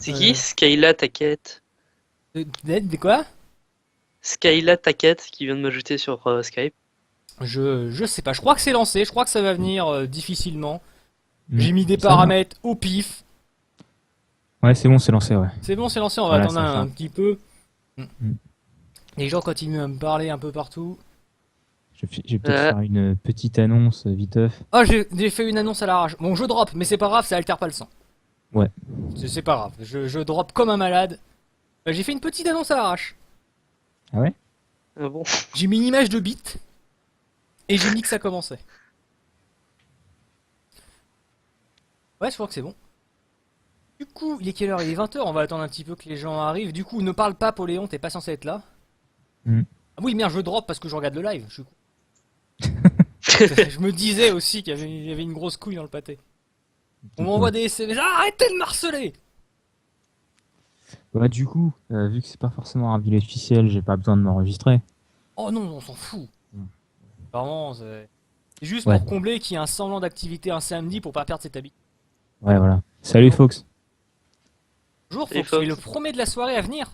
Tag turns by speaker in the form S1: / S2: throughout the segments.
S1: C'est qui Skyla Taquette?
S2: De quoi?
S1: Skyla Taquette qui vient de m'ajouter sur Skype.
S2: Je sais pas, je crois que c'est lancé, je crois que ça va venir difficilement. J'ai mis des
S3: Ça va.
S2: paramètres au pif.
S3: Ouais, c'est bon, c'est lancé, ouais.
S2: C'est bon, c'est lancé, on va
S3: Voilà,
S2: attendre
S3: ça
S2: un
S3: fait.
S2: petit peu.
S3: Mm.
S2: Les gens continuent à me parler un peu partout.
S3: Je vais peut-être faire une petite annonce viteuf.
S2: Oh, j'ai fait une annonce à l'arrache. Bon, je drop, mais c'est pas grave, ça altère pas le sang.
S3: Ouais.
S2: C'est pas grave, je drop comme un malade. J'ai fait une petite annonce à l'arrache.
S3: Ah ouais?
S1: Ah bon?
S2: J'ai mis une image de bite. Et j'ai mis que ça commençait. Ouais, je crois que c'est bon. Du coup, il est quelle heure? Il est 20 h, on va attendre un petit peu que les gens arrivent. Du coup, ne parle pas, Poléon, t'es pas censé être là.
S3: Mm.
S2: Ah oui, merde, je drop parce que je regarde le live, je suis con. Je me disais aussi qu'il y avait une grosse couille dans le pâté. On m'envoie des SMS. Ah, arrêtez de marceler!
S3: Bah, du coup, vu que c'est pas forcément un ville officiel, j'ai pas besoin de m'enregistrer.
S2: Oh non, on s'en fout.
S3: Mm.
S2: Vraiment, c'est juste
S3: Ouais.
S2: pour combler qu'il y ait un semblant d'activité un samedi pour pas perdre cette habitude.
S3: Ouais, voilà. Salut, Fox.
S2: Bonjour,
S1: Salut,
S2: Fox,
S1: Fox.
S2: tu es le premier de la soirée à venir.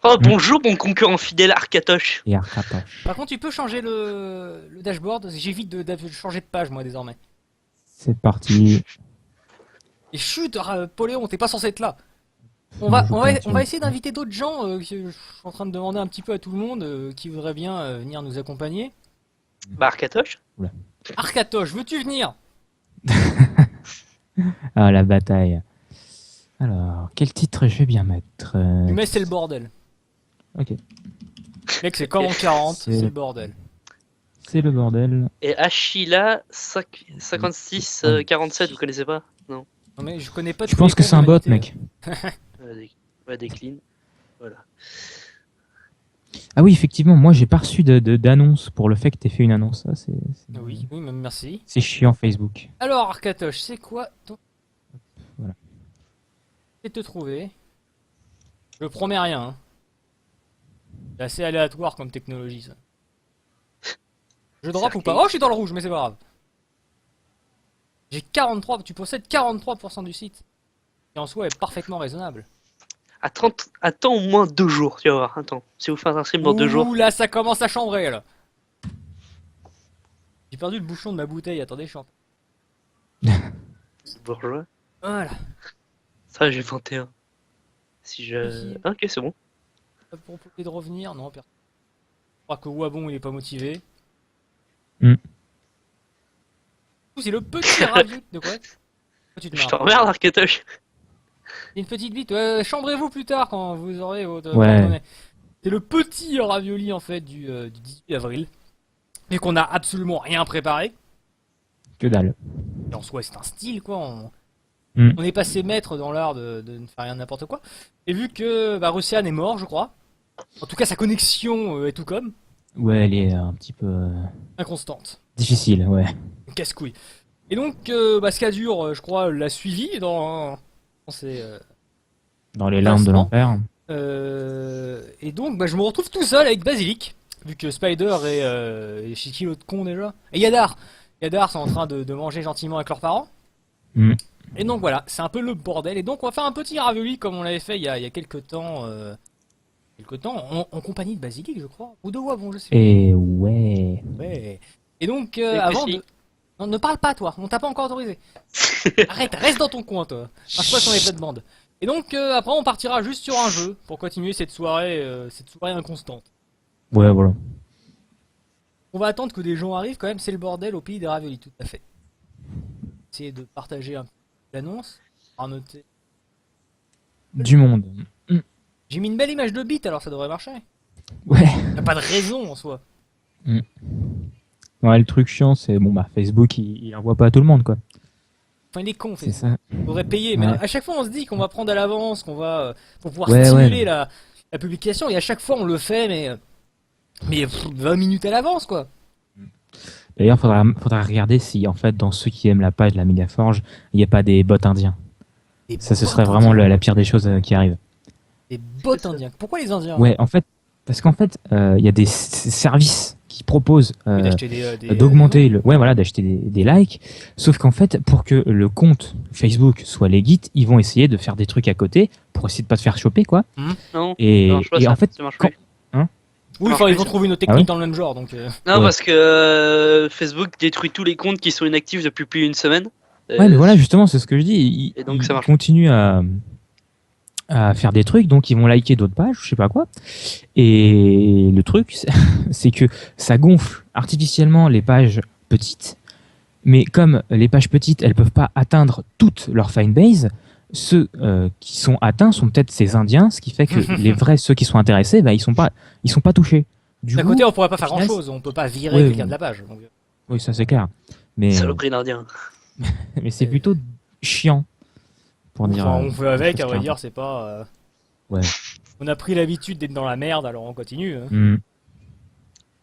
S1: Oh bonjour mon concurrent fidèle Arcatoche.
S3: Et Arcatoche.
S2: Par contre, tu peux changer le dashboard. J'évite de changer de page, moi, désormais.
S3: C'est parti.
S2: Et chut, Poléon, t'es pas censé être là. On
S3: Je
S2: va,
S3: joue
S2: on
S3: pas
S2: va, on
S3: sur-
S2: va essayer d'inviter d'autres gens. Je suis en train de demander un petit peu à tout le monde qui voudrait bien venir nous accompagner.
S1: Bah Arcatoche?
S2: Arcatoche, veux-tu venir?
S3: Ah, la bataille. Alors, quel titre je vais bien mettre
S2: Mais c'est le bordel.
S3: Ok.
S2: Mec, c'est comme en 40,
S3: C'est-
S2: c'est le bordel.
S3: C'est le bordel.
S1: Et Ashila 56 47, vous connaissez pas? Non.
S2: Non mais je connais pas
S3: Je
S2: tous
S3: pense
S2: les
S3: que
S2: comptes
S3: c'est un bot,
S2: d'humanité.
S3: mec.
S1: Ouais, décline. Voilà.
S3: Ah oui, effectivement, moi j'ai pas reçu d'annonce pour le fait que t'aies fait une annonce. Ça,
S2: Oui, oui, même merci.
S3: c'est chiant Facebook.
S2: Alors, Arcatoche, c'est quoi ton...
S3: Voilà.
S2: Je vais te trouver. Je promets rien. Hein. C'est assez aléatoire comme technologie, ça. Je drop ou pas? Oh, je suis dans le rouge, mais c'est pas grave. J'ai 43, tu possèdes 43% du site. Qui en soi est parfaitement raisonnable.
S1: Attends au moins 2 jours, tu vas voir. Attends, si vous faites un stream dans 2 jours.
S2: Ouh, là, ça commence à chambrer, là. J'ai perdu le bouchon de ma bouteille, attendez, je suis en...
S1: Bourgeois.
S2: Voilà.
S1: Ça, j'ai 21. Si je. Ah, ok, c'est bon.
S2: Pas proposé de revenir, non, personne. Je crois que Wabon, il est pas motivé.
S3: Hmm.
S2: C'est le petit ravioli de quoi? Pourquoi tu te
S1: Je
S2: marres?
S1: t'emmerde, Arcatoche.
S2: Une petite bite, chambrez-vous plus tard quand vous aurez votre
S3: Ouais.
S2: porte-monnaie. C'est le petit ravioli en fait du 18 avril. Et qu'on a absolument rien préparé.
S3: Que dalle.
S2: Et en soi, c'est un style quoi.
S3: Mm.
S2: On est passé maître dans l'art de ne faire rien n'importe quoi. Et vu que Russian est mort, je crois. En tout cas, sa connexion est tout comme
S3: Ouais, elle est un petit peu
S2: inconstante.
S3: difficile, ouais.
S2: Casse-couille. Et donc, Scadur, je crois, l'a suivi dans ses.
S3: Dans les larmes de
S2: Placement.
S3: l'enfer.
S2: Et donc, je me retrouve tout seul avec Basilic, vu que Spider et chez qui l'autre con déjà. Et Yadar. Yadar sont en train de manger gentiment avec leurs parents.
S3: Mm.
S2: Et donc voilà, c'est un peu le bordel. Et donc on va faire un petit ravioli comme on l'avait fait il y a quelques temps. En compagnie de Basilic, je crois. Ou de Wabon, je sais
S3: Et ouais.
S2: pas. Ouais. Et donc,
S1: Et
S2: avant
S1: aussi-
S2: de... Non, ne parle pas toi, on t'a pas encore autorisé. Arrête, reste dans ton coin toi. Marche pas sur les plates-bandes. Et donc après on partira juste sur un jeu pour continuer cette soirée inconstante.
S3: Ouais, voilà.
S2: On va attendre que des gens arrivent quand même, c'est le bordel au pays des raviolis, tout à fait. Essayer de partager un peu l'annonce, à noter.
S3: Du monde.
S2: J'ai mis une belle image de bite alors ça devrait marcher.
S3: Ouais.
S2: Y'a pas de raison en soi.
S3: Ouais, le truc chiant, c'est bon, bah, Facebook, il envoie pas à tout le monde, quoi.
S2: Enfin il est con,
S3: C'est
S2: Facebook.
S3: ça.
S2: Faudrait payer, mais
S3: Ouais.
S2: à chaque fois on se dit qu'on va prendre à l'avance, qu'on va pour pouvoir
S3: Ouais,
S2: stimuler
S3: ouais.
S2: la publication et à chaque fois on le fait mais 20 minutes à l'avance quoi.
S3: D'ailleurs, faudra regarder si, en fait, dans ceux qui aiment la page de la Megaforge, il n'y a pas des bots indiens.
S2: Des
S3: Ça, ce
S2: bots
S3: serait vraiment
S2: indiens.
S3: la pire des choses qui arrivent.
S2: Des bots indiens. Pourquoi les indiens?
S3: Ouais, en fait, parce qu'en fait, il y a des services qui propose
S2: Oui, d'acheter des
S3: d'augmenter le, ouais voilà, d'acheter des likes. Sauf qu'en fait, pour que le compte Facebook soit legit, ils vont essayer de faire des trucs à côté pour essayer de pas te faire choper quoi.
S1: Non, ça
S3: Et,
S1: marche pas,
S3: et
S1: ça.
S3: en fait,
S1: Ça marche
S3: quand,
S1: plus.
S2: Oui,
S1: marche
S2: enfin, ils
S1: plus,
S2: vont
S1: ça.
S2: trouver une autre
S3: Ah
S2: technique
S3: oui
S2: dans le même genre, donc.
S1: Non,
S3: Ouais.
S1: parce que Facebook détruit tous les comptes qui sont inactifs depuis plus d'une semaine.
S3: ouais, mais voilà, justement, c'est ce que je dis.
S1: Et donc, ça
S3: Ils
S1: marche.
S3: continuent à faire des trucs, donc ils vont liker d'autres pages, je sais pas quoi. Et le truc, c'est que ça gonfle artificiellement les pages petites, mais comme les pages petites, elles peuvent pas atteindre toute leur fanbase, ceux qui sont atteints sont peut-être ces Indiens, ce qui fait que les vrais, ceux qui sont intéressés, bah, ils sont pas touchés. Du
S2: D'un
S3: coup,
S2: côté, on pourrait pas
S3: au
S2: faire
S3: final,
S2: grand chose, on peut pas virer
S3: Ouais,
S2: quelqu'un
S3: bon.
S2: de la page. Donc.
S3: oui, ça c'est clair. Mais,
S1: Saloperie d'Indien.
S3: mais c'est plutôt chiant, pour dire.
S2: Enfin, on fait avec,
S3: chose
S2: à vrai
S3: claire.
S2: dire, c'est pas.
S3: Ouais.
S2: On a pris l'habitude d'être dans la merde, alors on continue. Hein.
S3: Hmm.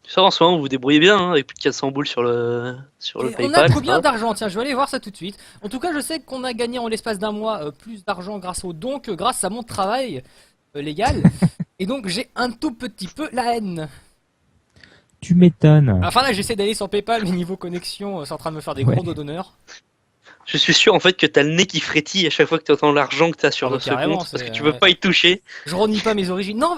S1: Ça, en ce moment, vous vous débrouillez bien, hein, avec plus de 400 boules sur le
S2: Et on a
S1: PayPal.
S2: combien
S1: ça.
S2: d'argent? Tiens, je vais aller voir ça tout de suite. En tout cas, je sais qu'on a gagné en l'espace d'un mois plus d'argent grâce aux dons que grâce à mon travail légal. Et donc, j'ai un tout petit peu la haine.
S3: Tu m'étonnes.
S2: Enfin là, j'essaie d'aller sur PayPal, mais niveau connexion, c'est en train de me faire des
S3: Ouais.
S2: gros doigts d'honneur.
S1: Je suis sûr, en fait, que t'as le nez qui frétille à chaque fois que tu entends l'argent que t'as sur
S2: Ah bah,
S1: ce
S2: carrément,
S1: compte, parce que
S2: c'est,
S1: tu veux pas y toucher.
S2: Je renie pas mes origines. Non,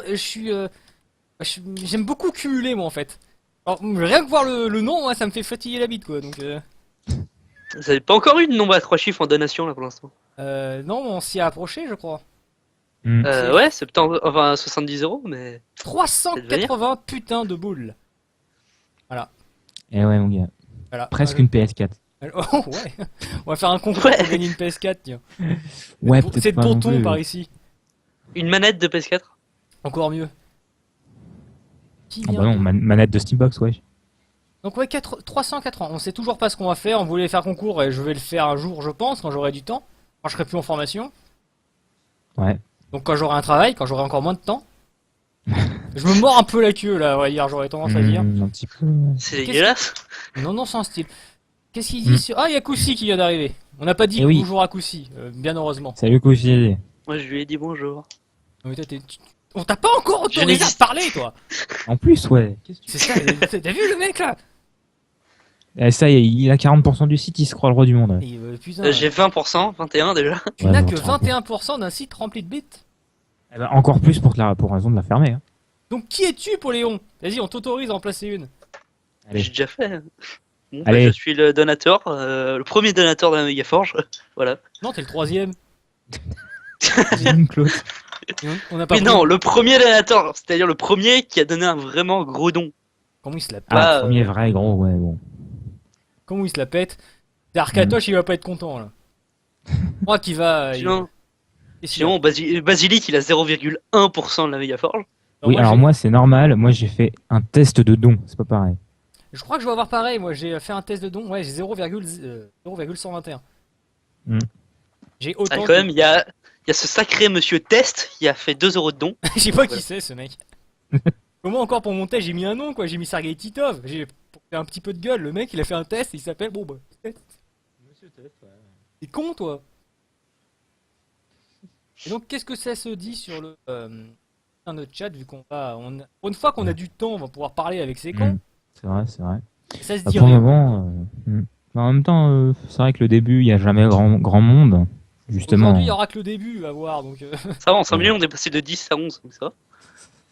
S2: j'aime beaucoup cumuler, moi, en fait. Alors, rien que voir le nom, moi, ça me fait fatiguer la bite, quoi. Donc,
S1: Vous avez pas encore eu de nombre à 3 chiffres en donation, là, pour l'instant.
S2: non, on s'y a approché, je crois.
S3: Hmm.
S2: C'est-
S1: Ouais, c'est peut-être, enfin, 70 euros, mais.
S2: 380 putains de boules.
S3: Eh ouais, mon gars.
S2: Voilà.
S3: Presque une PS4.
S2: Oh, ouais. On va faire un concours
S1: Ouais.
S2: pour gagner une PS4, tiens.
S3: Ouais,
S2: C'est
S3: peut-être
S2: de
S3: pas
S2: bon
S3: non
S2: ton
S3: plus.
S2: par ici.
S1: Une manette de PS4.
S2: Encore mieux. Qui
S3: Ah
S2: vient
S3: bah non,
S2: de-
S3: manette de Steambox, ouais.
S2: Donc ouais, 380. On sait toujours pas ce qu'on va faire. On voulait faire concours et je vais le faire un jour, je pense, quand j'aurai du temps. Quand je serai plus en formation.
S3: Ouais.
S2: Donc quand j'aurai un travail, quand j'aurai encore moins de temps. Je me mords un peu la queue là, ouais, hier j'aurais tendance à dire.
S3: Un petit peu. Ouais.
S1: C'est
S2: Qu'est-ce
S1: dégueulasse.
S2: Non, non, sans style. Qu'est-ce qu'il dit sur... Ah, il y a Koussi qui vient d'arriver. On n'a pas dit
S3: Eh oui.
S2: bonjour à Koussi, bien heureusement.
S3: Salut, Kouchi.
S1: Moi, je lui ai dit bonjour.
S2: Non, mais toi, on t'a pas encore autorisé à
S1: n'existe-
S2: parler, toi.
S3: En plus, ouais. Qu'est-ce que tu
S2: C'est ça, t'as vu le mec là?
S3: Eh, ça y est, il a 40% du site, il se croit le roi du monde.
S2: Et, putain,
S1: J'ai 20%, 21 déjà.
S2: tu
S3: Ouais,
S2: n'as
S3: bon,
S2: que
S3: ça va.
S2: 21% d'un site rempli de bits.
S3: Eh ben, encore plus pour raison de la fermer. Hein.
S2: Donc qui es-tu, Poléon? Vas-y, on t'autorise à en placer une.
S3: Allez.
S1: J'ai déjà fait. Bon,
S3: Allez.
S1: je suis le donateur, le premier donateur de la Megaforge. Voilà.
S2: Non, t'es le troisième.
S3: Claude.
S2: On n'a pas
S1: Mais
S2: pris-
S1: non, le premier donateur, c'est-à-dire le premier qui a donné un vraiment gros don.
S2: Comment il se la pète?
S3: Ah,
S1: Ah,
S3: premier vrai gros, ouais, bon.
S2: Comment il se la pète? C'est Arcatoche, il va pas être content là. Moi qui va.
S1: Sinon,
S2: Et
S1: sinon Basilic, il a 0,1% de la Megaforge.
S2: Non,
S3: Oui, alors
S2: j'ai-
S3: moi, c'est normal. Moi, j'ai fait un test de don. C'est pas pareil.
S2: Je crois que je vais avoir pareil. Moi, j'ai fait un test de don. Ouais, j'ai 0,121.
S3: Hmm.
S2: J'ai
S1: Ah,
S2: autant.
S1: quand même, il y a ce sacré monsieur Test qui a fait 2 euros de don.
S2: Je sais pas qui c'est ce mec. Comment encore pour mon test j'ai mis un nom quoi, j'ai mis Sergei Titov. Pour faire un petit peu de gueule, le mec il a fait un test, il s'appelle bon bah. Test. T'es con toi. Et donc qu'est-ce que ça se dit sur le dans notre chat vu qu'on va pour une fois qu'on a du temps, on va pouvoir parler avec ces cons.
S3: Hmm. C'est vrai, c'est vrai.
S2: Ça se
S3: Bah,
S2: dit
S3: pour le
S2: rien.
S3: moment, mais en même temps, c'est vrai que le début, il n'y a jamais grand monde. Justement.
S2: Aujourd'hui, il y aura que le début à voir donc
S1: Ça va, en 5
S3: Ouais.
S1: minutes, on est passé de 10 à 11, donc ça va.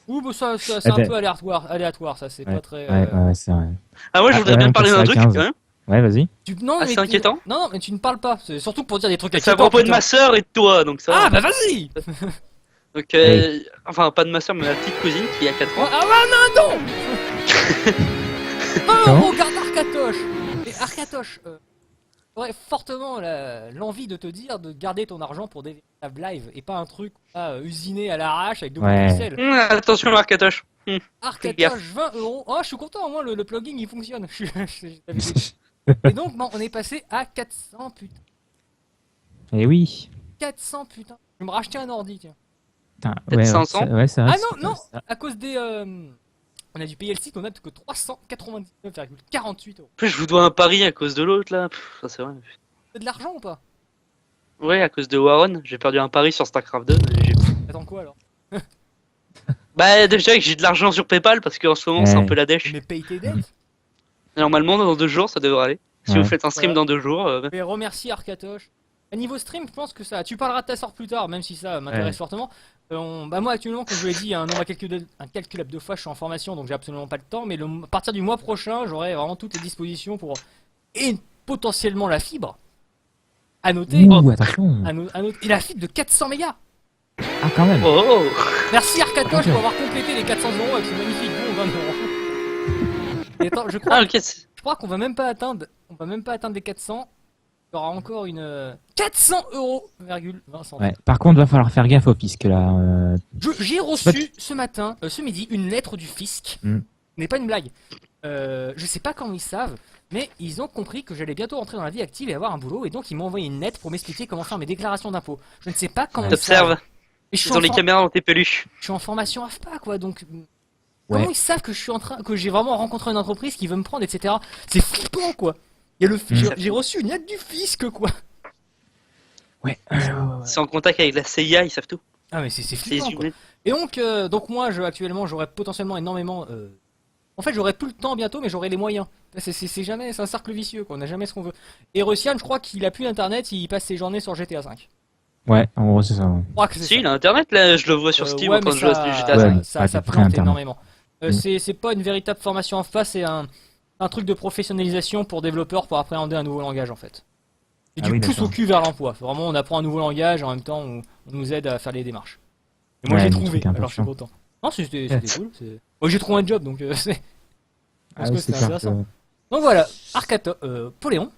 S2: ouh bah ça c'est
S3: Eh
S2: un
S3: ben-
S2: peu aléatoire ça, c'est
S3: Ouais,
S2: pas très
S3: ouais, c'est vrai.
S1: Ah, moi, je
S3: Ah,
S1: voudrais
S3: ouais,
S1: bien
S3: on
S1: parler
S3: passe
S1: d'un
S3: à
S1: truc,
S3: 15.
S1: quand même.
S3: Ouais, vas-y.
S2: Non,
S1: Ah,
S2: mais
S1: c'est inquiétant.
S2: Non, mais tu ne parles pas, c'est surtout pour dire des trucs
S1: C'est à
S2: inquiétants.
S1: propos de
S2: putain.
S1: ma sœur et de toi, donc ça
S2: Ah
S1: va.
S2: bah vas-y.
S1: Donc,
S3: Allez.
S1: enfin, pas de ma sœur, mais ma petite cousine qui a 4 ans.
S2: Ah bah non, non. 20
S3: Comment
S2: euros, garde Arcatoche. Et Arcatoche, j'aurais fortement l'envie de te dire de garder ton argent pour des véritables lives et pas un truc usiné à l'arrache avec 2
S3: Ouais.
S2: pixels.
S1: Attention, Marcatoche.
S2: Arcatoche, 20 euros. Oh, je suis content, au moins le plugin il fonctionne. Et donc, bon, on est passé à 400 putain.
S3: Eh oui.
S2: 400 putain. Je vais me racheter un ordi, tiens.
S3: Putain,
S1: Peut-être
S3: ouais,
S1: 500.
S3: ouais, ça
S2: Ah
S3: reste-
S2: non, non,
S3: ça-
S2: à cause des. On a dû payer le site, on a que 399,48 euros.
S1: En plus, je vous dois un pari à cause de l'autre, là. Ça, c'est vrai.
S2: C'est de l'argent ou pas?
S1: Ouais, à cause de Warren, j'ai perdu un pari sur StarCraft 2.
S2: Attends quoi alors?
S1: Bah déjà que j'ai de l'argent sur PayPal parce qu'en ce moment c'est un
S3: Ouais.
S1: peu la dèche.
S2: Mais paye tes dettes.
S1: Normalement dans 2 jours ça devrait aller. Si
S3: Ouais.
S1: vous faites un stream
S2: Voilà.
S1: dans 2 jours.
S2: Et remercie Arcatoche. À niveau stream, je pense que ça. Tu parleras de ta soeur plus tard, même si ça m'intéresse
S3: Ouais.
S2: fortement. Bah moi actuellement, comme je vous l'ai dit, il y a un nombre incalculable de fois, je suis en formation, donc j'ai absolument pas le temps. Mais à partir du mois prochain, j'aurai vraiment toutes les dispositions pour et potentiellement la fibre. À noter.
S3: Ouh, attention.
S2: À noter. Et la fibre de 400 mégas.
S3: Ah, quand même.
S1: Oh
S2: Merci Arcatoche
S3: Attention.
S2: pour avoir complété les 400 euros avec ce magnifique bon 20 euros. Et attends, je
S1: Ah
S2: crois,
S1: ok.
S2: je crois qu'on va même pas atteindre, les 400. Il y aura encore une 400 euros,20 centimes.
S3: Ouais. Par contre, va falloir faire gaffe au fisc là.
S2: J'ai reçu ce matin, ce midi, une lettre du fisc.
S3: Hmm.
S2: Ce n'est pas une blague. Je sais pas comment ils savent, mais ils ont compris que j'allais bientôt rentrer dans la vie active et avoir un boulot, et donc ils m'ont envoyé une lettre pour m'expliquer comment faire mes déclarations d'impôts. Je ne sais pas comment ils savent.
S1: T'observes.
S2: Et je suis
S1: Ils ont les caméras dans tes peluches.
S2: je suis en formation AFPA, quoi, donc
S3: Ouais.
S2: comment ils savent que je suis en train, que j'ai vraiment rencontré une entreprise qui veut me prendre, etc. C'est flippant, quoi. Il y a j'ai reçu une lettre du fisc, quoi.
S3: Ouais.
S1: Ils sont en contact avec la CIA, ils savent tout.
S2: Ah mais c'est
S1: C'est
S2: flippant, quoi.
S1: humain.
S2: Et donc moi, actuellement, j'aurais potentiellement énormément. En fait, j'aurais plus le temps bientôt, mais j'aurais les moyens. C'est jamais, c'est un cercle vicieux, quoi. On n'a jamais ce qu'on veut. Et Russian, je crois qu'il a plus d'internet, il passe ses journées sur GTA 5.
S3: Ouais, en gros, c'est ça.
S2: Je crois que c'est
S1: Si,
S2: ça.
S1: il a internet là, je le vois sur Steam
S2: Ouais,
S1: en train
S2: mais
S1: de jouer à
S2: ça,
S1: GTA
S3: Ouais,
S1: 5.
S3: mais
S2: ça,
S3: pas
S2: ça
S3: de vrai
S2: plante
S3: internet.
S2: énormément.
S3: Mm.
S2: C'est pas une véritable formation en face, c'est un truc de professionnalisation pour développeurs pour appréhender un nouveau langage en fait. Et
S3: Ah
S2: du
S3: oui,
S2: pouce
S3: d'accord.
S2: au cul vers l'emploi. Vraiment, on apprend un nouveau langage en même temps on nous aide à faire les démarches. Et moi
S3: Ouais,
S2: j'ai
S3: des
S2: trouvé,
S3: trucs un peu
S2: alors je suis
S3: chiants.
S2: content. Non, c'était cool. Moi j'ai trouvé un job donc c'est.
S3: Ah
S2: que
S3: oui,
S2: c'était
S3: c'est clair.
S2: intéressant. Donc voilà, Arcato, Poléon.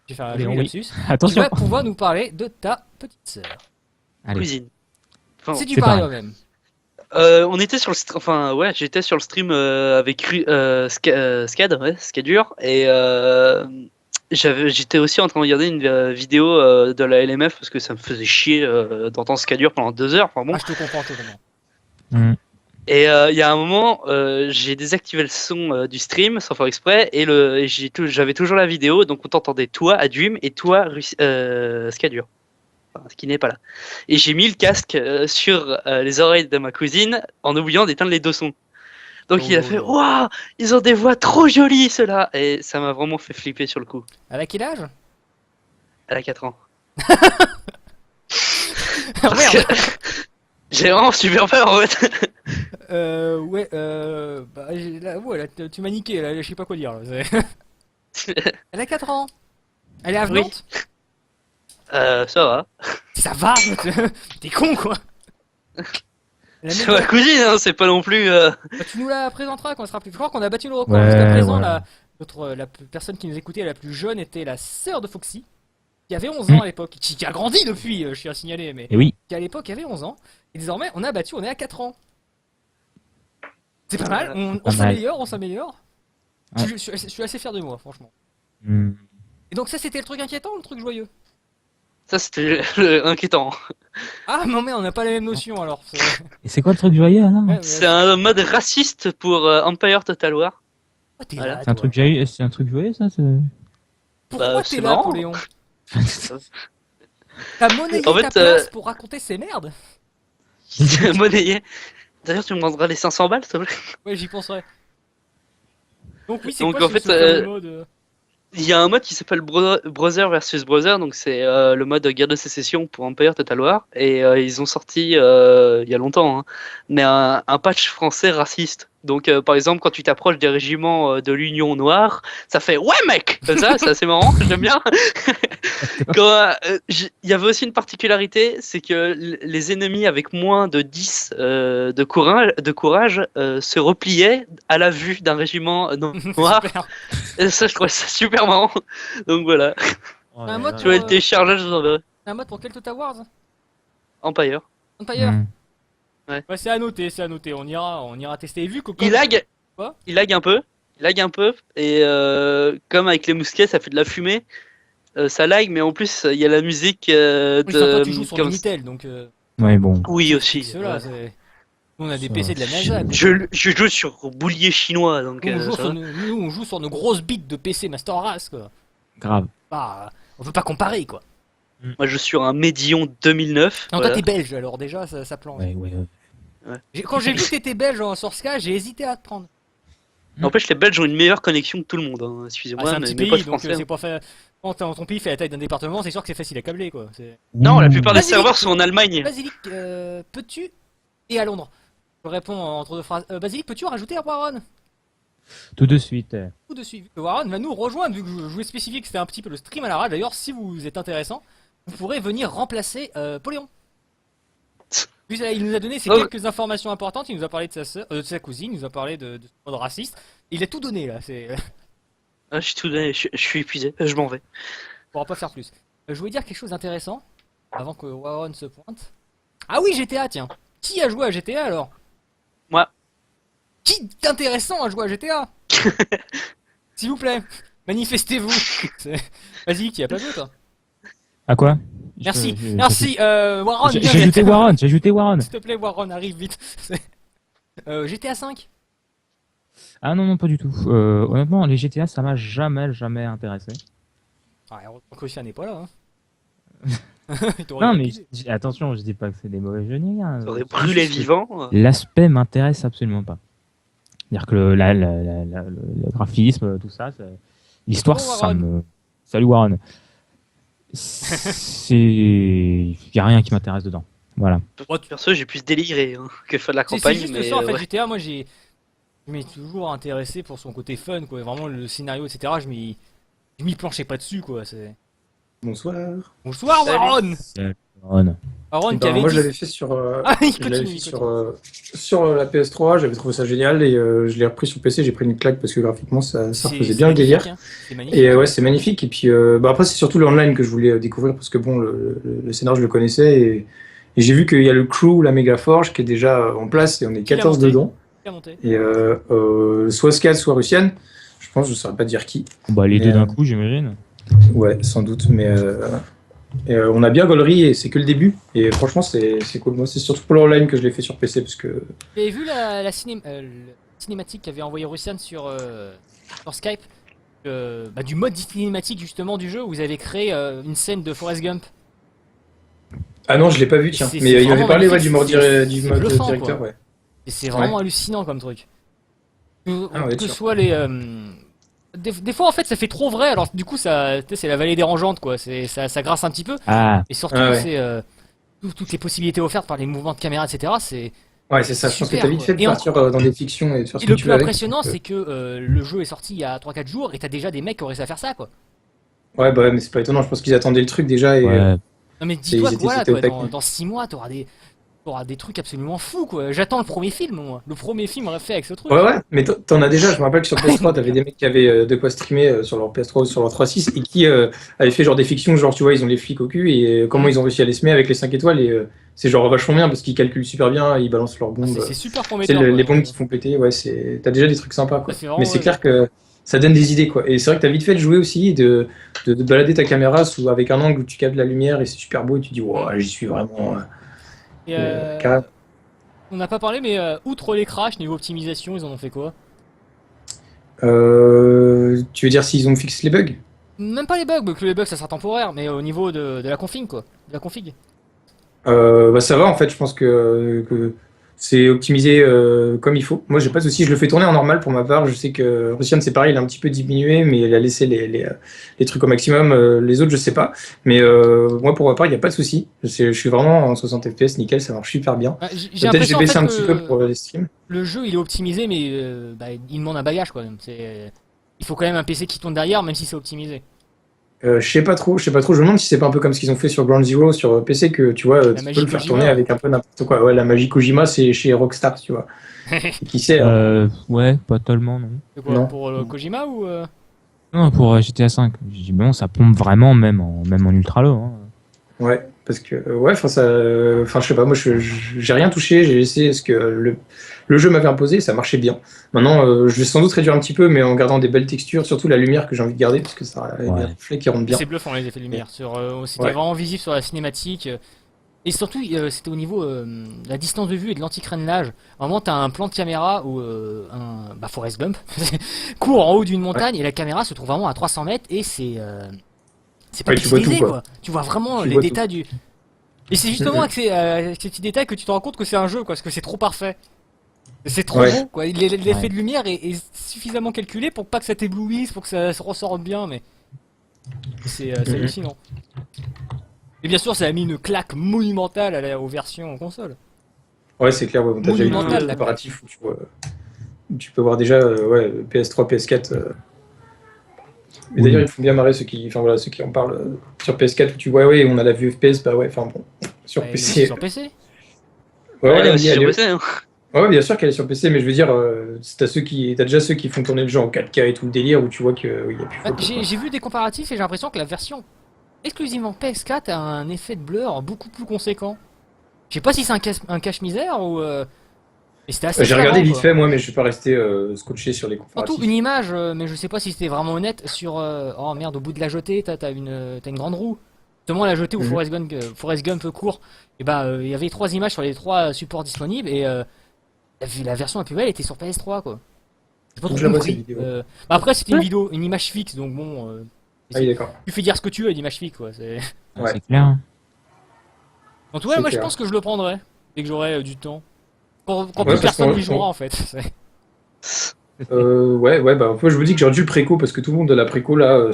S2: Je vais faire un
S3: Poléon,
S2: joli
S3: oui.
S2: lapsus. Tu
S3: Attention.
S2: vas pouvoir nous parler de ta petite sœur.
S3: Allez.
S1: Cuisine. Enfin,
S2: C'est du
S3: c'est
S2: pareil
S3: pareil.
S2: au même.
S1: on était sur le stream, enfin ouais, j'étais sur le stream avec Scad, ouais, Scadur, et j'étais aussi en train de regarder une vidéo de la LMF parce que ça me faisait chier d'entendre Scadur pendant 2 heures, enfin bon.
S2: Ah, je te comprends, je te comprends.
S3: Mm.
S1: Et il y a un moment, j'ai désactivé le son du stream sans faire exprès, et j'avais toujours la vidéo, donc on t'entendait toi, Adwim, et toi, Scadur. Enfin, ce qui n'est pas là. Et j'ai mis le casque sur les oreilles de ma cousine en oubliant d'éteindre les 2 sons. Donc
S2: Oh
S1: il a
S2: là
S1: fait
S2: là.
S1: waouh, ils ont des voix trop jolies ceux-là, et ça m'a vraiment fait flipper sur le coup.
S2: Elle a quel âge?
S1: Elle a 4 ans.
S2: Ah, merde.
S1: J'ai vraiment super peur en fait.
S2: Ouais, bah, ouais, là, tu m'as niqué, là, je sais pas quoi dire. Là, elle a 4 ans. Elle est avenante.
S1: Ça va.
S2: Ça va. T'es con, quoi. Elle a
S1: C'est
S2: même
S1: ma
S2: pas-
S1: cousine, hein, c'est pas non plus.
S2: Bah, tu nous la présenteras quand elle sera plus. Je crois qu'on a battu le record
S3: Ouais,
S2: jusqu'à présent.
S3: voilà.
S2: La personne qui nous écoutait la plus jeune était la sœur de Foxy, qui avait 11 ans à l'époque, qui a grandi depuis, je suis à signaler, mais
S3: Et oui.
S2: qui à l'époque avait 11 ans. Et désormais, on est à 4 ans. C'est pas mal, on
S3: Pas mal.
S2: s'améliore, on s'améliore.
S3: Ouais.
S2: Je suis assez fier de moi, franchement.
S3: Mm.
S2: Et donc ça, c'était le truc inquiétant ou le truc joyeux?
S1: Ça c'était inquiétant.
S2: Ah non mais on n'a pas les mêmes notions alors.
S3: Et c'est quoi le truc joyeux alors
S2: Ouais,
S1: C'est un mode raciste pour Empire Total War.
S2: Pourquoi t'es
S1: Voilà.
S2: là,
S3: C'est un
S2: toi
S3: truc joyeux, c'est un truc joyeux ça
S2: Pourquoi
S1: Bah,
S2: t'es
S1: c'est
S2: là,
S1: marrant.
S2: Poléon? T'as monnayé
S1: En fait,
S2: ta place pour raconter ces merdes?
S1: Monnayé. D'ailleurs, tu me rendras les 500 balles, s'il te plaît.
S2: Ouais, j'y penserai. Donc oui, c'est
S1: Donc,
S2: quoi
S1: en
S2: ce
S1: fait,
S2: fameux mode
S1: Il y a un mode qui s'appelle Brother versus Brother, donc c'est le mode guerre de sécession pour Empire Total War, et ils ont sorti il y a longtemps, hein, mais un patch français raciste. Donc par exemple quand tu t'approches des régiments de l'Union Noire, ça fait ouais mec, comme ça, c'est assez marrant, j'aime bien. Il y avait aussi une particularité, c'est que les ennemis avec moins de 10 de courage se repliaient à la vue d'un régiment noir.
S2: Super.
S1: Et ça, je trouvais ça super marrant. Donc voilà.
S2: Un mode
S1: Tu vas le
S2: pour,
S1: télécharger, je vous enverrai.
S2: c'est un mode pour quel Total Wars?
S1: Empire.
S2: Empire.
S3: Mm.
S2: Ouais, c'est à noter, c'est à noter. On ira tester. Et vu que comme...
S1: Il lag.
S2: Quoi
S1: Il lag un peu. Il lag un peu. Et comme avec les mousquets, ça fait de la fumée. Ça lag, mais en plus, il y a la musique
S2: Oui, toi,
S1: de.
S2: tu joues sur
S1: comme-
S2: Minitel, donc
S3: Ouais, bon.
S1: Oui, aussi.
S2: ceux-là,
S1: Ouais.
S2: c'est... Nous, on a des
S3: Ça,
S2: PC de la NASA. quoi.
S1: Je joue sur boulier chinois, donc.
S2: Nous,
S1: ça va.
S2: on joue sur nos grosses bites de PC Master Race, quoi.
S3: Grave.
S2: Bah, on peut pas comparer, quoi.
S1: Moi, je suis sur un Médion 2009.
S2: Non,
S1: voilà.
S2: toi, t'es belge, alors déjà, ça plante.
S3: Ouais, ouais.
S2: Quand j'ai vu que t'étais belge en Source K, j'ai hésité à te prendre.
S1: N'empêche, les Belges ont une meilleure connexion que tout le monde. Hein. Excusez-moi,
S2: C'est un
S1: mais
S2: petit
S1: mes potes
S2: pays, donc
S1: français.
S2: c'est pas fait. Quand ton pays fait la taille d'un département, c'est sûr que c'est facile à câbler, quoi.
S1: Non, la plupart des
S2: Basilic.
S1: serveurs sont en Allemagne.
S2: Basilic, peux-tu et à Londres. Je réponds entre deux phrases. Basilic, peux-tu rajouter à Warren
S3: Tout de suite.
S2: tout de suite. Warren va nous rejoindre, vu que je voulais spécifier que c'était un petit peu le stream à la rage. D'ailleurs, si vous êtes intéressant, vous pourrez venir remplacer Poléon. Lui, il nous a donné ces
S1: Oh.
S2: quelques informations importantes. Il nous a parlé de sa sœur, de sa cousine, il nous a parlé de son mode raciste. Il a tout donné là.
S1: Ah, je suis épuisé, je m'en vais.
S2: On pourra pas faire plus. Je voulais dire quelque chose d'intéressant avant que Warren se pointe. Ah oui, GTA, tiens. Qui a joué à GTA alors?
S1: Moi.
S2: Qui d'intéressant a joué à GTA? S'il vous plaît, manifestez-vous. Vas-y, qui a pas joué toi?
S3: À quoi?
S2: Merci, merci. Warren,
S3: J'ai
S2: viens
S3: ajouté
S2: vite.
S3: Warren, j'ai ajouté Warren.
S2: S'il te plaît, Warren, arrive vite. GTA 5.
S3: Ah non, non, pas du tout. Honnêtement, les GTA, ça m'a jamais intéressé.
S2: Ah, heureusement que Christian n'est pas là. Hein. Il t'aurait
S3: Non, mais
S2: lapidé.
S3: attention, je dis pas que c'est des mauvais jeux ni rien.
S1: Ça aurait
S3: C'est
S1: brûlé
S3: juste que
S1: vivant.
S3: L'aspect m'intéresse absolument pas. C'est-à-dire que le graphisme, tout ça, l'histoire,
S2: Bonjour,
S3: ça
S2: Warren.
S3: me. Salut Warren. Il y a rien qui m'intéresse dedans. Voilà.
S1: Perso, j'ai plus déliré hein, que faire de la
S2: C'est
S1: campagne.
S2: juste
S1: mais
S2: ça en fait,
S1: ouais.
S2: GTA, moi je m'ai toujours intéressé pour son côté fun, quoi. Vraiment le scénario, etc. Je m'y planchais pas dessus, quoi.
S4: Bonsoir.
S2: Bonsoir,
S1: Salut.
S2: Warren.
S3: Warren.
S2: Warren qui
S4: Ben,
S2: avait
S4: moi,
S2: dit-
S4: je l'avais fait sur,
S2: Ah, il
S4: je l'avais
S2: continue,
S4: fait
S2: il continue.
S4: sur la PS3. J'avais trouvé ça génial et je l'ai repris sur PC. J'ai pris une claque parce que graphiquement, ça
S2: C'est-
S4: refaisait
S2: c'est
S4: bien le
S2: magnifique,
S4: délire.
S2: hein. C'est magnifique.
S4: Et ouais, c'est magnifique. Et puis bah, après, c'est surtout le online que je voulais découvrir parce que bon, le scénar, je le connaissais et j'ai vu qu'il y a le crew, la Mega Forge, qui est déjà en place et on est
S2: Qui l'a
S4: 14
S2: monté
S4: dedans.
S2: Bien monté.
S4: Et soit Scad, soit Russian. Je pense, je saurais pas dire qui.
S3: Bah, les
S4: Mais,
S3: deux d'un coup, j'imagine.
S4: Ouais, sans doute, mais on a bien gaulerie et c'est que le début. Et franchement, c'est cool. Moi, c'est surtout pour l'online que je l'ai fait sur PC parce que.
S2: Vous avez vu la cinématique qu'avait envoyé Russian sur Skype du mode cinématique justement du jeu où vous avez créé une scène de Forrest Gump.
S4: Ah non, je l'ai pas vu, tiens.
S2: C'est
S4: Mais il
S2: vraiment
S4: avait parlé ouais, du
S2: magnifique, c'est
S4: mode
S2: bluffant,
S4: directeur,
S2: quoi.
S4: ouais.
S2: Et c'est vraiment hallucinant comme truc. Que,
S4: Ah ouais,
S2: que
S4: sûr.
S2: soit les. Des fois en fait ça fait trop vrai, alors du coup ça, tu sais, c'est la vallée dérangeante quoi, ça grasse un petit peu.
S3: Ah,
S2: Et surtout
S4: Ah ouais.
S2: c'est toutes les possibilités offertes par les mouvements de caméra, etc. C'est
S4: Ouais, c'est ça. Je pense que
S2: super,
S4: t'as vite
S2: quoi.
S4: fait de
S2: Et
S4: partir dans des fictions et de faire ce
S2: et
S4: que
S2: le
S4: tu
S2: plus
S4: veux avec.
S2: impressionnant
S4: Donc,
S2: c'est que le jeu est sorti il y a 3-4 jours et t'as déjà des mecs qui ont réussi à faire ça quoi.
S4: Ouais, bah ouais, mais c'est pas étonnant. Je pense qu'ils attendaient le truc déjà et.
S3: ouais.
S2: Non mais dis-toi
S4: ils
S2: que voilà,
S4: étaient au
S2: toi,
S4: taquet.
S2: dans 6 mois t'auras des trucs absolument fous quoi. J'attends le premier film moi. Le premier film fait avec ce truc.
S4: Ouais, mais t'en as déjà. Je me rappelle que sur PS3, t'avais des mecs qui avaient de quoi streamer sur leur PS3 ou sur leur 3.6 et qui avaient fait genre des fictions, genre tu vois, ils ont les flics au cul et comment ils ont réussi à les semer avec les 5 étoiles et c'est genre vachement bien parce qu'ils calculent super bien, ils balancent leurs
S2: Ah,
S4: bombes.
S2: c'est super
S4: C'est
S2: prometteur.
S4: les
S2: quoi.
S4: bombes qui font péter, ouais, t'as déjà des trucs sympas, quoi.
S2: Ça, c'est vraiment,
S4: Mais c'est
S2: ouais.
S4: clair que ça donne des idées, quoi. Et c'est vrai que t'as vite fait de jouer aussi, et de balader ta caméra avec un angle où tu captes la lumière et c'est super beau et tu dis, wow, j'y suis vraiment.
S2: Et,
S4: carré.
S2: on n'a pas parlé mais outre les crashs niveau optimisation ils en ont fait quoi?
S4: Tu veux dire s'ils ont fixé les bugs?
S2: Même pas les bugs, que les bugs ça sera temporaire, mais au niveau de la config quoi. De la config.
S4: Bah ça va, en fait, je pense que c'est optimisé comme il faut. Moi, j'ai pas de souci, je le fais tourner en normal pour ma part. Je sais que Russian, c'est pareil, il a un petit peu diminué, mais il a laissé les trucs au maximum. Les autres, je sais pas. Mais moi, pour ma part, il n'y a pas de souci. Je suis vraiment en 60 FPS, nickel, ça marche super bien.
S2: J'ai
S4: Peut-être j'ai
S2: l'impression en
S4: baissé
S2: fait
S4: un petit peu
S2: que
S4: pour les streams.
S2: le jeu il est optimisé, mais il demande un bagage quoi. Il faut quand même un PC qui tourne derrière, même si c'est optimisé.
S4: Je sais pas trop. Je me demande si c'est pas un peu comme ce qu'ils ont fait sur Ground Zero sur PC que tu vois, tu
S2: magie
S4: peux le faire
S2: Kojima,
S4: tourner
S2: ouais.
S4: avec un peu n'importe quoi. Ouais, la magie Kojima, c'est chez Rockstar, tu vois. Et qui sait, hein.
S3: Ouais, pas tellement, non.
S2: C'est quoi,
S4: Non.
S2: pour Kojima ou
S3: Non, pour GTA 5. Je dis, bon, ça pompe vraiment, même en ultra low. Hein.
S4: Ouais, parce que ouais, enfin je sais pas, moi j'ai rien touché, j'ai laissé ce que le jeu m'avait imposé, ça marchait bien. Maintenant, je vais sans doute réduire un petit peu, mais en gardant des belles textures, surtout la lumière que j'ai envie de garder, parce que ça a des
S3: Ouais.
S4: reflets qui rendent bien.
S2: c'est bluffant les effets de lumière. C'était
S4: Ouais.
S2: vraiment visible sur la cinématique. Et surtout, c'était au niveau de la distance de vue et de l'anti-crénelage. À un moment, t'as un plan de caméra où Forrest Gump court en haut d'une montagne et la caméra se trouve vraiment à 300 mètres et c'est pas
S4: Ouais, tu vois
S2: pixelisé
S4: tout,
S2: quoi. Tu vois vraiment
S4: Tu
S2: les
S4: vois tout.
S2: détails du. Et c'est justement avec ces petits détails que tu te rends compte que c'est un jeu, quoi, parce que c'est trop parfait. C'est trop
S4: Ouais.
S2: beau, quoi. L'effet
S3: Ouais.
S2: de lumière est suffisamment calculé pour pas que ça t'éblouisse, pour que ça se ressorte bien, mais c'est hallucinant. Et bien sûr, ça a mis une claque monumentale aux versions console.
S4: Ouais, c'est clair, ouais, t'as déjà eu
S2: Monumental,
S4: des
S2: la
S4: comparatifs où tu peux voir déjà ouais, PS3, PS4. Mais
S3: Oui.
S4: d'ailleurs, ils font bien marrer ceux qui en parlent sur PS4 où tu vois, ouais, on a la vue FPS, bah ouais, enfin bon, sur
S2: Bah, elle est aussi
S4: PC.
S2: sur PC.
S4: Ouais,
S1: Elle est
S4: on
S1: aussi
S4: dit,
S1: sur
S4: elle est-
S1: PC. Hein.
S4: ouais, bien sûr qu'elle est sur PC, mais je veux dire, t'as déjà ceux qui font tourner le jeu en 4K et tout le délire où tu vois qu'il y a plus photo. Quoi.
S2: J'ai vu des comparatifs et j'ai l'impression que la version exclusivement PS4 a un effet de blur beaucoup plus conséquent. Je sais pas si c'est un cache-misère ou. Mais c'était assez
S4: J'ai regardé
S2: flagrant,
S4: vite
S2: quoi.
S4: fait, moi, mais je suis pas resté scotché sur les
S2: Surtout
S4: comparatifs.
S2: une image, mais je sais pas si c'était vraiment honnête, sur... oh merde, au bout de la jetée, t'as une grande roue. Justement, la jetée où
S4: Mhm.
S2: Forrest Gump court, et bah, il y avait 3 images sur les 3 supports disponibles, et la version la plus belle était sur PS3, quoi. J'ai pas
S4: Faut
S2: trop
S4: que je la vois,
S2: compris.
S4: cette vidéo.
S2: Bah après, c'était une vidéo, une image fixe, donc bon...
S4: Ah oui, d'accord.
S2: tu fais dire ce que tu veux, une image fixe, quoi.
S3: Ah,
S4: Ouais.
S3: c'est clair.
S2: En tout cas,
S4: C'est
S2: moi, je
S4: clair.
S2: pense que je le prendrai, dès que j'aurai du temps. Quand
S4: Ouais,
S2: plus
S4: parce
S2: personne
S4: qu'on-
S2: n'y jouera, en fait.
S4: ouais, bah, moi, je me dis que j'aurais dû le préco parce que tout le monde a la préco là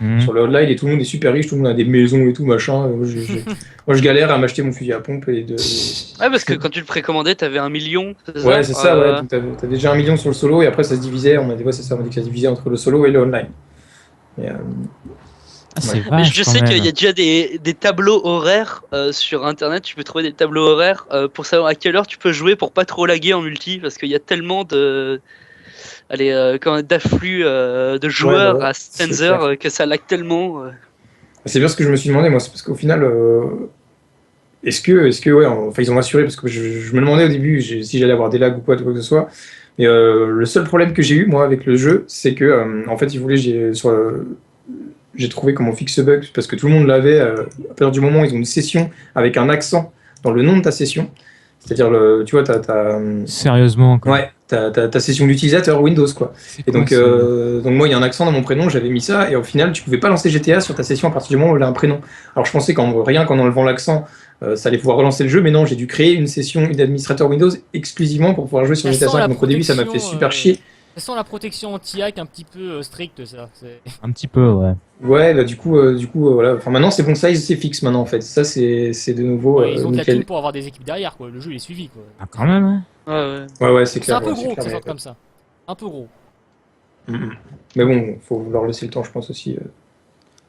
S3: Mhm.
S4: sur le online et tout le monde est super riche, tout le monde a des maisons et tout machin. Moi, je galère à m'acheter mon fusil à pompe et de.
S1: Ouais, parce que quand tu le précommandais, t'avais 1 million, c'est
S4: Ouais,
S1: ça
S4: c'est ça, ouais. Donc, t'as déjà 1 million sur le solo et après ça se divisait. On a dit, ouais, c'est ça, on a dit que ça se divisait entre le solo et le online. Et,
S3: Ah, c'est
S1: Mais
S3: vache
S1: je
S3: quand
S1: sais qu'il
S3: même.
S1: y a déjà des tableaux horaires sur internet, tu peux trouver des tableaux horaires pour savoir à quelle heure tu peux jouer pour pas trop laguer en multi, parce qu'il y a tellement d'afflux de
S4: ouais, bah
S1: joueurs
S4: ouais,
S1: à
S4: c'est
S1: certaines heures
S4: clair.
S1: que ça lag tellement.
S4: C'est bien ce que je me suis demandé, moi, c'est parce qu'au final, est-ce que, ouais, enfin, ils ont assuré, parce que je me demandais au début si j'allais avoir des lags ou quoi que ce soit. Mais le seul problème que j'ai eu, moi, avec le jeu, c'est que, en fait, ils voulaient, j'ai trouvé comment on fixe ce bug, parce que tout le monde l'avait, à partir du moment où ils ont une session avec un accent dans le nom de ta session. C'est-à-dire, tu vois,
S3: Sérieusement, quoi.
S4: ouais, ta session d'utilisateur Windows, quoi.
S3: C'est
S4: Et
S3: quoi
S4: donc moi, il y a un accent dans mon prénom, j'avais mis ça, et au final, tu pouvais pas lancer GTA sur ta session à partir du moment où il a un prénom. Alors je pensais rien qu'en enlevant l'accent, ça allait pouvoir relancer le jeu, mais non, j'ai dû créer une session d'administrateur Windows exclusivement pour pouvoir jouer sur
S2: Ça
S4: GTA
S2: sent
S4: 5.
S2: la
S4: Donc au début, ça m'a fait
S2: protection,
S4: super chier.
S2: ça sent la protection anti-hack un petit peu stricte, ça.
S3: Un petit peu, ouais.
S4: Ouais, bah du coup, voilà. Enfin, maintenant, c'est bon, ça, c'est fixe maintenant, en fait. Ça, c'est de nouveau
S2: Ouais, ils ont de la
S4: nickel.
S2: thune pour avoir des équipes derrière, quoi. Le jeu il est suivi, quoi.
S3: Ah, quand même, hein.
S1: Ouais.
S4: Ouais, c'est
S2: C'est
S4: clair.
S2: un peu
S4: ouais,
S2: gros que
S4: clair,
S2: ça
S4: mais-
S2: sorte comme ça. Un peu gros.
S4: Mhm. Mais bon, faut leur laisser le temps, je pense aussi.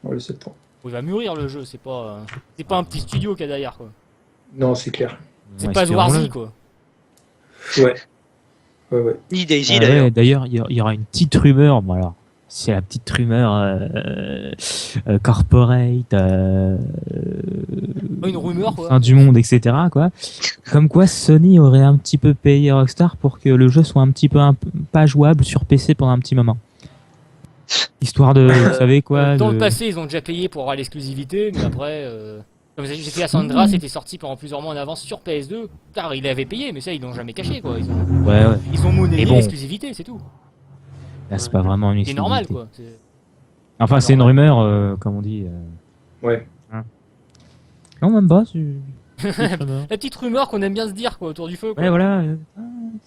S4: Leur laisser le temps.
S2: Il va mûrir le jeu, c'est pas un petit studio qu'il y a derrière, quoi.
S4: Non, c'est clair.
S2: C'est
S3: Ouais,
S2: pas
S3: espérons-le.
S2: Zwarzy, quoi.
S4: Ouais. Ouais.
S1: Ni Daisy
S3: Ah
S1: d'ailleurs.
S3: ouais, d'ailleurs, il y aura une petite rumeur. Bon, alors, c'est la petite rumeur corporate,
S2: Une rumeur, quoi.
S3: fin du monde, etc. Quoi. Comme quoi, Sony aurait un petit peu payé Rockstar pour que le jeu soit un petit peu pas jouable sur PC pendant un petit moment. Histoire de, vous savez quoi,
S2: Dans
S3: de...
S2: le passé, ils ont déjà payé pour avoir l'exclusivité, mais après, comme GTA San Andreas était sorti pendant plusieurs mois en avance sur PS2, car ils l'avaient payé, mais ça, ils l'ont jamais caché, quoi.
S3: Ouais, ouais.
S2: Ils ont monnayé
S3: Mais bon.
S2: l'exclusivité, c'est tout.
S3: Là, c'est pas vraiment une
S2: C'est normal,
S3: exclusivité.
S2: quoi.
S3: Enfin, c'est une rumeur, comme on dit.
S4: Ouais.
S3: Non, même pas. C'est une rumeur.
S2: La petite rumeur qu'on aime bien se dire, quoi, autour du feu, quoi.
S3: Ouais, voilà.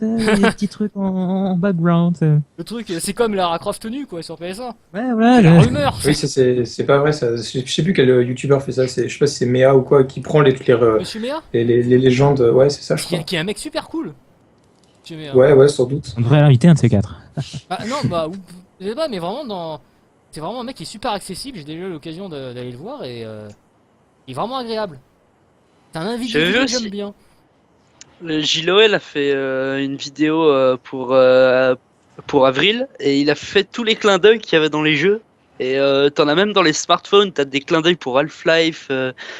S3: Des petits trucs en background.
S2: Le truc, c'est comme Lara Croft nue, quoi, sur PS1.
S3: Ouais, voilà.
S2: C'est la
S3: le-
S2: rumeur.
S4: Oui, ça, c'est pas vrai. Ça. Je sais plus quel youtubeur fait ça. Je sais pas si c'est Mea ou quoi, qui prend toutes
S2: Monsieur Méa,
S4: les légendes. Ouais, c'est ça, je crois.
S2: qui est un mec super cool. Monsieur Méa.
S4: Ouais, sans doute.
S3: On devrait l'inviter un de ces quatre.
S2: Ah, non, bah, je sais pas, mais vraiment, c'est vraiment un mec qui est super accessible. J'ai déjà eu l'occasion d'aller le voir et il est vraiment agréable. C'est un invité
S1: J'avais vu
S2: que
S1: aussi.
S2: j'aime bien.
S1: Le JLOL a fait une vidéo pour avril et il a fait tous les clins d'œil qu'il y avait dans les jeux. Et t'en as même dans les smartphones, t'as des clins d'œil pour Half-Life,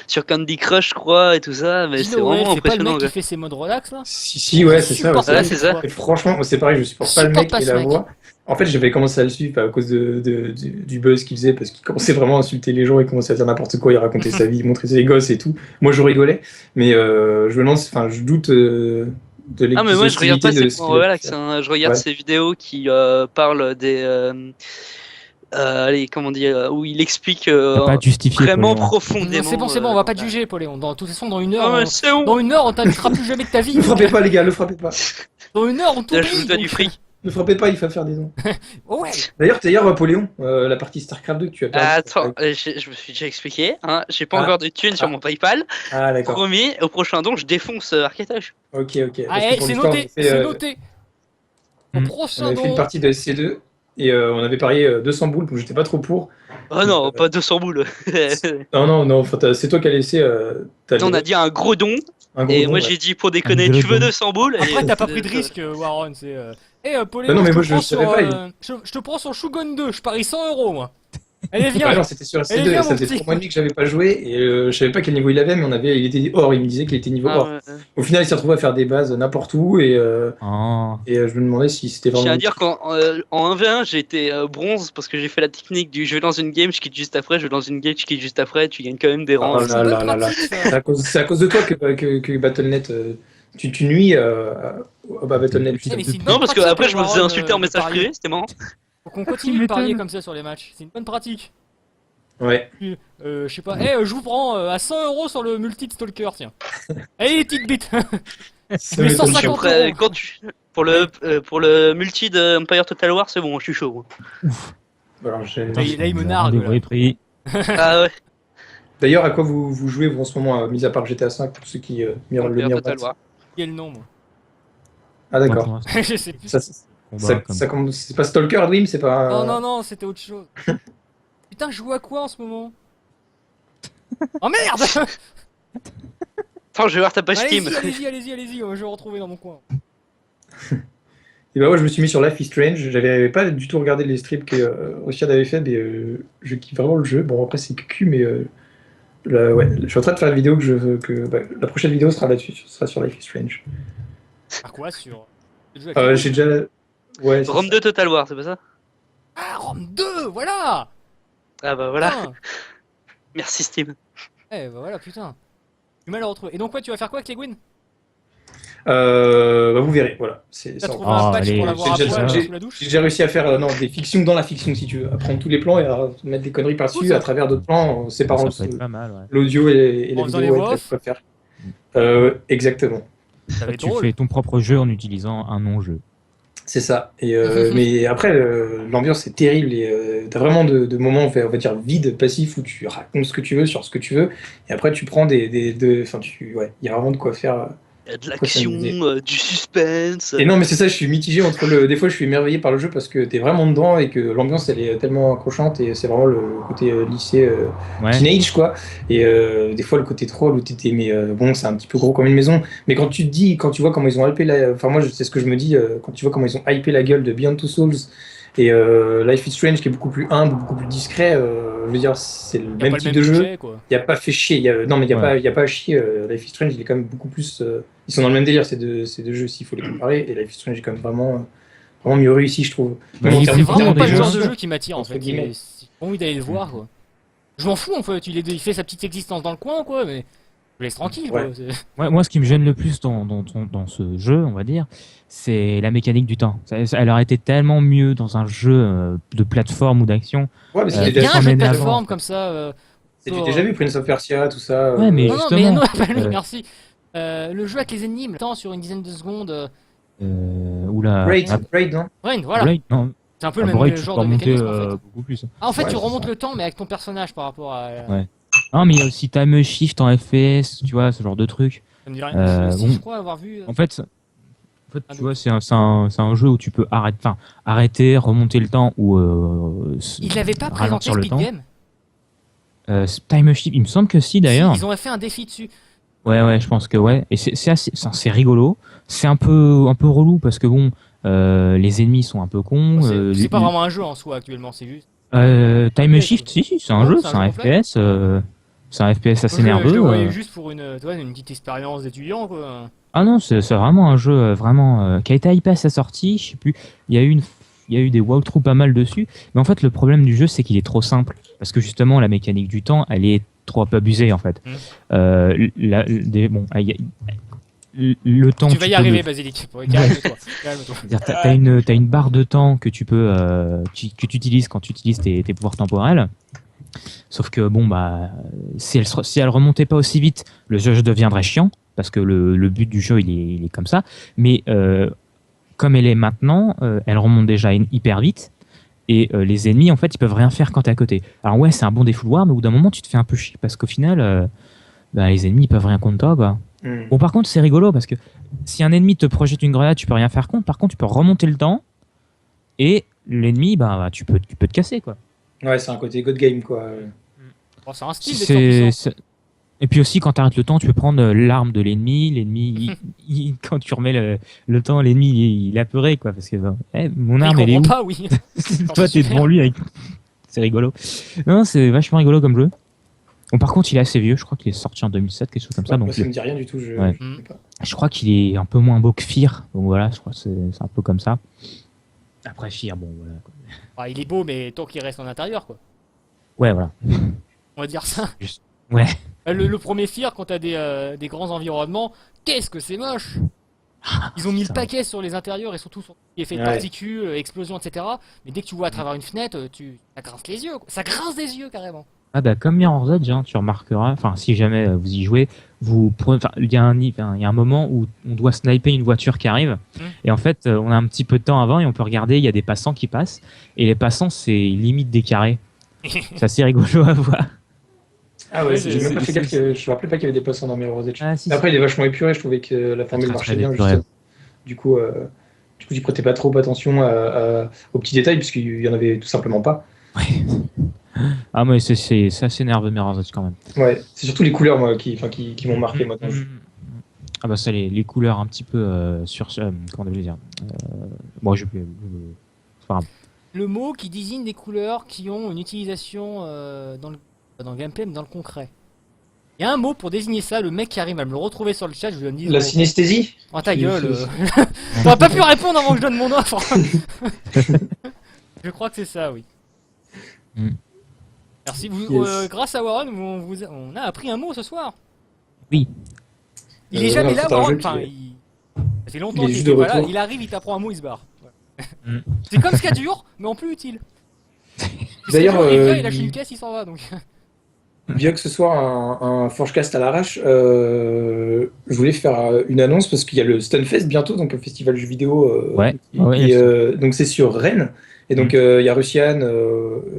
S1: sur Candy Crush, je crois, et tout ça. Mais c'est
S2: Dino, ouais,
S1: vraiment
S2: c'est pas le
S1: impressionnant.
S2: mec qui
S1: quoi.
S2: fait ses modes relax là.
S4: Si, ouais, c'est ça.
S2: Supporte
S4: Ouais,
S1: Ouais,
S2: pas
S1: c'est
S2: cette
S1: ça.
S2: voix.
S4: Et franchement, moi, c'est pareil, je supporte pas le
S2: Supporte
S4: mec
S2: pas
S4: et
S2: ce
S4: la
S2: mec.
S4: voix. En fait, j'avais commencé à le suivre à cause du buzz qu'il faisait, parce qu'il commençait vraiment à insulter les gens, il commençait à dire n'importe quoi, il racontait sa vie, il montrait ses gosses et tout. Moi, je rigolais, mais je me demande, enfin, je doute de
S1: Ah mais moi je regarde
S4: l'exhaustivité
S1: pas
S4: de
S1: ses
S4: ce qu'il a pu
S1: relax,
S4: faire.
S1: hein. Je regarde
S4: Ouais.
S1: ses vidéos qui parlent allez, comment dire, où il explique
S3: T'as pas justifié.
S1: vraiment
S3: Poléon.
S1: profondément.
S2: C'est bon, on va pas te juger, Poléon. De toute façon, dans une heure,
S1: Ah, mais c'est bon.
S2: dans une heure, on t'invitera plus jamais de ta vie.
S4: Ne frappez pas, les gars, ne frappez pas.
S2: Dans une heure, on
S1: Là,
S2: t'oublie.
S1: je vous dois du
S2: donc-
S1: fric.
S2: euh,
S4: Ne frappez pas, il faut faire des dons.
S2: Oh ouais.
S4: D'ailleurs, Napoléon, la partie StarCraft 2 que tu as perdu.
S1: Attends, je me suis déjà expliqué. Hein, j'ai pas
S4: Ah.
S1: encore de thunes sur
S4: Ah.
S1: mon PayPal.
S4: Ah, d'accord.
S1: Promis, au prochain don, je défonce Arcatoche.
S4: Ok.
S2: Ah,
S4: Parce que pour
S2: c'est
S4: l'histoire,
S2: noté,
S4: on avait fait,
S2: c'est noté. Au
S3: Hmm.
S4: on
S2: prochain
S4: avait fait une
S2: don.
S4: partie de SC2 et on avait parié 200 boules, donc j'étais pas trop pour.
S1: Oh non, pas 200 boules.
S4: Non, enfin, c'est toi qui as laissé.
S1: On a dit un gros don.
S4: un gros
S1: Et
S4: don,
S1: moi
S4: ouais.
S1: j'ai dit pour déconner,
S3: gros
S1: tu veux
S3: don.
S1: 200 boules
S2: Après,
S1: et-
S2: t'as pas pris de risque, Warren. C'est. Poléon,
S4: Bah non, mais
S2: je te
S4: moi, je
S2: prends
S4: savais
S2: sur,
S4: pas, il-
S2: je te prends sur Shogun 2. Je parie 100 €, moi. Allez, viens.
S4: Ouais, non, c'était sur
S2: Allez,
S4: SC2
S2: viens,
S4: et ça
S2: mon
S4: faisait
S2: petit.
S4: 3 mois et demi que j'avais pas joué et je savais pas quel niveau il avait, mais il était or, il me disait qu'il était niveau
S1: Ah
S4: or.
S1: ouais.
S4: Au final, il s'est retrouvé à faire des bases n'importe où et
S3: Oh.
S4: je me demandais si c'était
S1: Je tiens
S4: vraiment.
S1: à dire qu'en en 1v1 j'ai été bronze parce que j'ai fait la technique du je vais dans une game, je quitte juste après, je vais dans une game, je quitte juste après, tu gagnes quand même des rangs.
S4: Oh
S2: C'est une
S4: là
S2: bonne
S4: là là.
S2: pratique, ça.
S4: C'est à cause de toi que Battle.net. Tu nuis à Battle.net.
S2: Eh, mais c'est une bonne
S1: Non, parce que
S2: pratique,
S1: après je me faisais
S2: Warren,
S1: insulter en
S2: de
S1: message
S2: parier.
S1: privé, c'était marrant.
S2: Faut qu'on continue de parier comme ça sur les matchs. C'est une bonne pratique.
S4: Ouais.
S2: Je sais pas. Je vous prends à 100 € sur le multi de Stalker, tiens. Allez, les petites bites.
S4: Ça
S2: Mais
S4: m'étonne
S2: 150
S4: pas.
S1: Après,
S2: €.
S1: quand pour le multi de Empire Total War, c'est bon, je suis chaud.
S4: Alors,
S2: Là, il me nargue,
S3: Rendez-vous
S2: là.
S3: est pris.
S1: Ah ouais,
S4: D'ailleurs, à quoi vous jouez vous en ce moment, mis à part GTA 5 pour ceux qui le
S1: Empire
S4: miroitent?
S1: Total War.
S2: Quel nom, moi.
S4: Ah
S3: Moi,
S4: d'accord.
S3: pour l'instant,
S2: Je sais plus.
S3: combat, comme-
S4: Ça commence- c'est pas Stalker Dream, c'est pas.
S2: Non, c'était autre chose. Putain, je joue à quoi en ce moment? Oh merde!
S1: Attends, je vais voir ta page Steam.
S2: Allez-y, je vais retrouver dans mon coin.
S4: Et bah ouais, je me suis mis sur Life is Strange. J'avais pas du tout regardé les strips que Ossiad avait fait, mais je kiffe vraiment le jeu. Bon après c'est cul, mais ouais, je suis en train de faire une vidéo la prochaine vidéo sera là-dessus, sera sur Life is Strange.
S2: À quoi sur le jeu avec les
S4: J'ai déjà. Ouais. c'est
S1: Rome
S4: ça.
S1: 2 Total War, c'est pas ça?
S2: Ah, Rome 2, voilà!
S1: Ah bah voilà,
S2: Putain.
S1: merci Steam.
S2: Bah voilà, putain. Du mal à retrouver. Et donc, tu vas faire quoi avec les Gwyn?
S4: Bah, vous verrez, voilà.
S2: T'as trouvé
S3: Oh,
S2: un patch
S3: allez,
S2: pour l'avoir à
S4: j'ai-
S2: poil
S4: j'ai-
S2: sous la douche?
S4: J'ai déjà réussi à faire des fictions dans la fiction, si tu veux. À prendre tous les plans et à mettre des conneries
S2: Cool,
S4: par-dessus
S2: ça.
S4: à travers d'autres plans, en séparant
S3: Ça peut être pas mal, ouais.
S4: l'audio et la
S2: En faisant
S4: vidéo.
S2: les
S4: ouais,
S2: voix off.
S4: tu vas faire. Exactement.
S2: Ça va être
S3: Tu
S2: drôle.
S3: fais ton propre jeu en utilisant un non-jeu.
S4: C'est ça. Et, mais après, l'ambiance est terrible et t'as vraiment de moments, on va dire, vides, passifs, où tu racontes ce que tu veux sur ce que tu veux. Et après, tu prends enfin, ouais, il y a vraiment de quoi faire.
S1: Il y a de
S4: Quoi, ça
S1: l'action,
S4: me disait.
S1: du suspense.
S4: Et non, mais c'est ça, je suis mitigé entre des fois, je suis émerveillé par le jeu parce que t'es vraiment dedans et que l'ambiance, elle est tellement accrochante et c'est vraiment le côté lycée,
S3: Ouais.
S4: teenage, quoi. Et des fois, le côté troll où t'étais, mais bon, c'est un petit peu gros comme une maison. Mais quand tu vois comment ils ont hypé enfin, moi, c'est ce que je me dis, quand tu vois comment ils ont hypé la gueule de Beyond Two Souls et Life is Strange qui est beaucoup plus humble, beaucoup plus discret, je veux dire, c'est le
S2: Y a
S4: même
S2: pas
S4: type
S2: le même
S4: de jeu.
S2: budget, quoi.
S4: Il n'y a pas fait chier. Non, mais il n'y
S3: Ouais.
S4: a pas à chier. Life is Strange, il est quand même beaucoup plus. Ils sont dans le même délire, ces deux jeux, s'il faut les comparer. Et Life is Strange est quand même vraiment mieux réussi, je trouve.
S3: Bah,
S4: Même en
S3: il
S4: termes
S2: C'est
S3: fait
S4: de-
S2: vraiment
S3: des
S2: pas le
S3: jeux.
S2: genre de jeu qui m'attire en
S4: Entre
S2: fait.
S4: guillemets.
S2: J'ai pas envie d'aller le voir, quoi. Je m'en fous en fait. Il fait sa petite existence dans le coin, quoi, mais je le laisse tranquille, quoi.
S4: Ouais.
S3: Moi, ce qui me gêne le plus dans ce jeu, on va dire, c'est la mécanique du temps. Elle aurait été tellement mieux dans un jeu de plateforme ou d'action.
S4: Ouais, mais
S2: Il y
S4: c'était
S2: a
S3: Des
S2: bien un
S3: trois
S2: jeu de
S3: semaines avant.
S2: plateforme comme ça.
S4: c'était déjà vu, Prince of Persia, tout ça.
S3: Ouais, mais
S2: Non,
S3: justement,
S2: non, pas lui,
S3: euh,
S2: merci. Le jeu avec les énigmes, temps sur une dizaine de secondes.
S3: Oula.
S4: Braid, non
S2: Brain, voilà.
S3: Braid, non.
S2: C'est un peu le même
S3: Braid, tu
S2: genre
S3: peux
S2: de
S3: remonter
S2: mécanisme en fait.
S3: beaucoup plus.
S2: Ah, en fait,
S4: Ouais,
S2: tu
S4: c'est
S2: remontes
S4: ça.
S2: le temps, mais avec ton personnage par rapport à.
S3: Ouais. Non, mais il y a aussi Time Shift en FPS, tu vois, ce genre de truc.
S2: Ça me dit rien. Si,
S3: bon.
S2: je crois avoir vu.
S3: En fait, tu vois, c'est un jeu où tu peux arrêter, remonter le temps ou
S2: Il l'avait pas présenté
S3: ralentir le
S2: Speed
S3: temps.
S2: Game.
S3: Time Shift, il me semble que si d'ailleurs.
S2: Ils ont fait un défi dessus.
S3: Ouais, je pense que ouais. Et c'est rigolo. C'est un peu relou parce que bon, les ennemis sont un peu cons.
S2: C'est pas vraiment un jeu en soi actuellement, c'est juste.
S3: Time Shift, si, c'est un
S2: Non,
S3: jeu,
S2: c'est un
S3: c'est un
S2: jeu complet.
S3: FPS. C'est un FPS assez
S2: Je le
S3: nerveux.
S2: voyais juste pour une petite expérience d'étudiant, quoi.
S3: Ah non, c'est vraiment un jeu vraiment qui a été hypé à sa sortie. Je sais plus. Il y a eu des walkthroughs pas mal dessus. Mais en fait, le problème du jeu, c'est qu'il est trop simple parce que justement, la mécanique du temps, elle est trop abusée en fait.
S2: Mm.
S3: Bon, le temps
S2: Tu
S3: que
S2: vas y
S3: peux
S2: arriver,
S3: le-
S2: Basilic. Calme-toi. Calme-toi.
S3: C'est-à-dire, t'as une barre de temps que tu peux que tu utilises quand tu utilises tes pouvoirs temporels. Sauf que bon bah si elle remontait pas aussi vite, le jeu deviendrait chiant parce que le but du jeu il est comme ça. Mais comme elle est maintenant, elle remonte déjà hyper vite et les ennemis en fait ils peuvent rien faire quand t'es à côté. Alors ouais c'est un bon défouloir, mais au bout d'un moment tu te fais un peu chier parce qu'au final bah, les ennemis ils peuvent rien contre toi quoi.
S4: Hmm.
S3: Bon par contre c'est rigolo parce que si un ennemi te projette une grenade tu peux rien faire contre. Par contre tu peux remonter le temps et l'ennemi bah tu peux te casser quoi.
S4: Ouais, c'est un côté God Game, quoi.
S2: Bon, c'est un style d'être puissant.
S3: Et puis aussi, quand tu arrêtes le temps, tu peux prendre l'arme de l'ennemi. Quand tu remets le temps, l'ennemi, il est apeuré, quoi. Parce que mon
S2: Il
S3: arme, elle est où?
S2: comprend pas, oui.
S3: Toi, t'es devant lui avec. C'est rigolo. Non, c'est vachement rigolo comme jeu. Bon, par contre, il est assez vieux. Je crois qu'il est sorti en 2007, quelque chose comme ça.
S4: Ouais,
S3: Donc,
S4: moi, ça me dit rien du tout.
S3: Ouais.
S4: Je sais pas.
S3: je crois qu'il est un peu moins beau que Fear. Donc voilà, je crois que c'est un peu comme ça. Après Fear, bon, voilà. Quoi.
S2: Ah, il est beau, mais tant qu'il reste en intérieur, quoi.
S3: Ouais, voilà.
S2: On va dire ça.
S3: Ouais.
S2: Le premier Fear, quand t'as des grands environnements, qu'est-ce que c'est moche! Ils ont mis le
S3: putain.
S2: paquet sur les intérieurs et surtout sur l'effet de
S4: Ouais.
S2: particules, explosions, etc. Mais dès que tu vois à travers une fenêtre, ça grince les yeux, quoi. Ça grince des yeux, carrément.
S3: Ah bah comme Mirror's Edge, hein, tu remarqueras, enfin si jamais vous y jouez, il y a il y a un moment où on doit sniper une voiture qui arrive, et en fait on a un petit peu de temps avant et on peut regarder, il y a des passants qui passent, et les passants c'est limite des carrés. C'est assez rigolo à voir.
S4: Ah ouais,
S2: Ouais,
S4: j'ai même pas fait gaffe que je me rappelais pas qu'il y avait des passants dans Mirror's Edge.
S3: Ah, si, si.
S4: Après, il est vachement épuré, je trouvais que la formule
S3: Très,
S4: marchait
S3: très
S4: bien.
S3: épuré.
S4: Justement. Du coup, tu prêtais pas trop attention aux petits détails, puisqu'il y en avait tout simplement pas.
S3: Ouais. Ah mais c'est assez nerveux Mirror's Edge quand même.
S4: Ouais, c'est surtout les couleurs, moi, qui m'ont marqué, moi, dans le jeu.
S3: Ah bah ça les couleurs un petit peu comment on devait dire. Bon c'est pas grave.
S2: Le mot qui désigne des couleurs qui ont une utilisation dans le gameplay, mais dans le concret. Il y a un mot pour désigner ça, le mec qui arrive à me le retrouver sur le chat, je lui donne 10
S4: La
S2: euros.
S4: synesthésie.
S2: Oh ta gueule.
S4: C'est-
S2: T'aurais pas pu répondre avant que je donne mon offre. Je crois que c'est ça, oui.
S3: Mm.
S2: Merci.
S4: Yes.
S2: Grâce à Warren, on a appris un mot ce soir.
S3: Oui.
S2: Il est jamais là,
S4: c'est un
S2: Warren.
S4: jeu qui
S2: Enfin,
S4: est-
S2: ça fait longtemps
S4: il est
S2: qu'il
S4: juste
S2: était
S4: de
S2: pas là.
S4: retour.
S2: Il arrive, il t'apprend un mot, il se barre. Ouais.
S3: Mm.
S2: C'est comme ce qu'a dur, mais en plus utile.
S4: D'ailleurs,
S2: il vient, il lâche une caisse, il s'en va. Donc.
S4: Bien que ce soit un Forgecast à l'arrache, je voulais faire une annonce parce qu'il y a le Stunfest bientôt, donc un festival jeux vidéo.
S3: Ouais.
S4: Donc c'est sur Rennes. Et donc il y a Russiane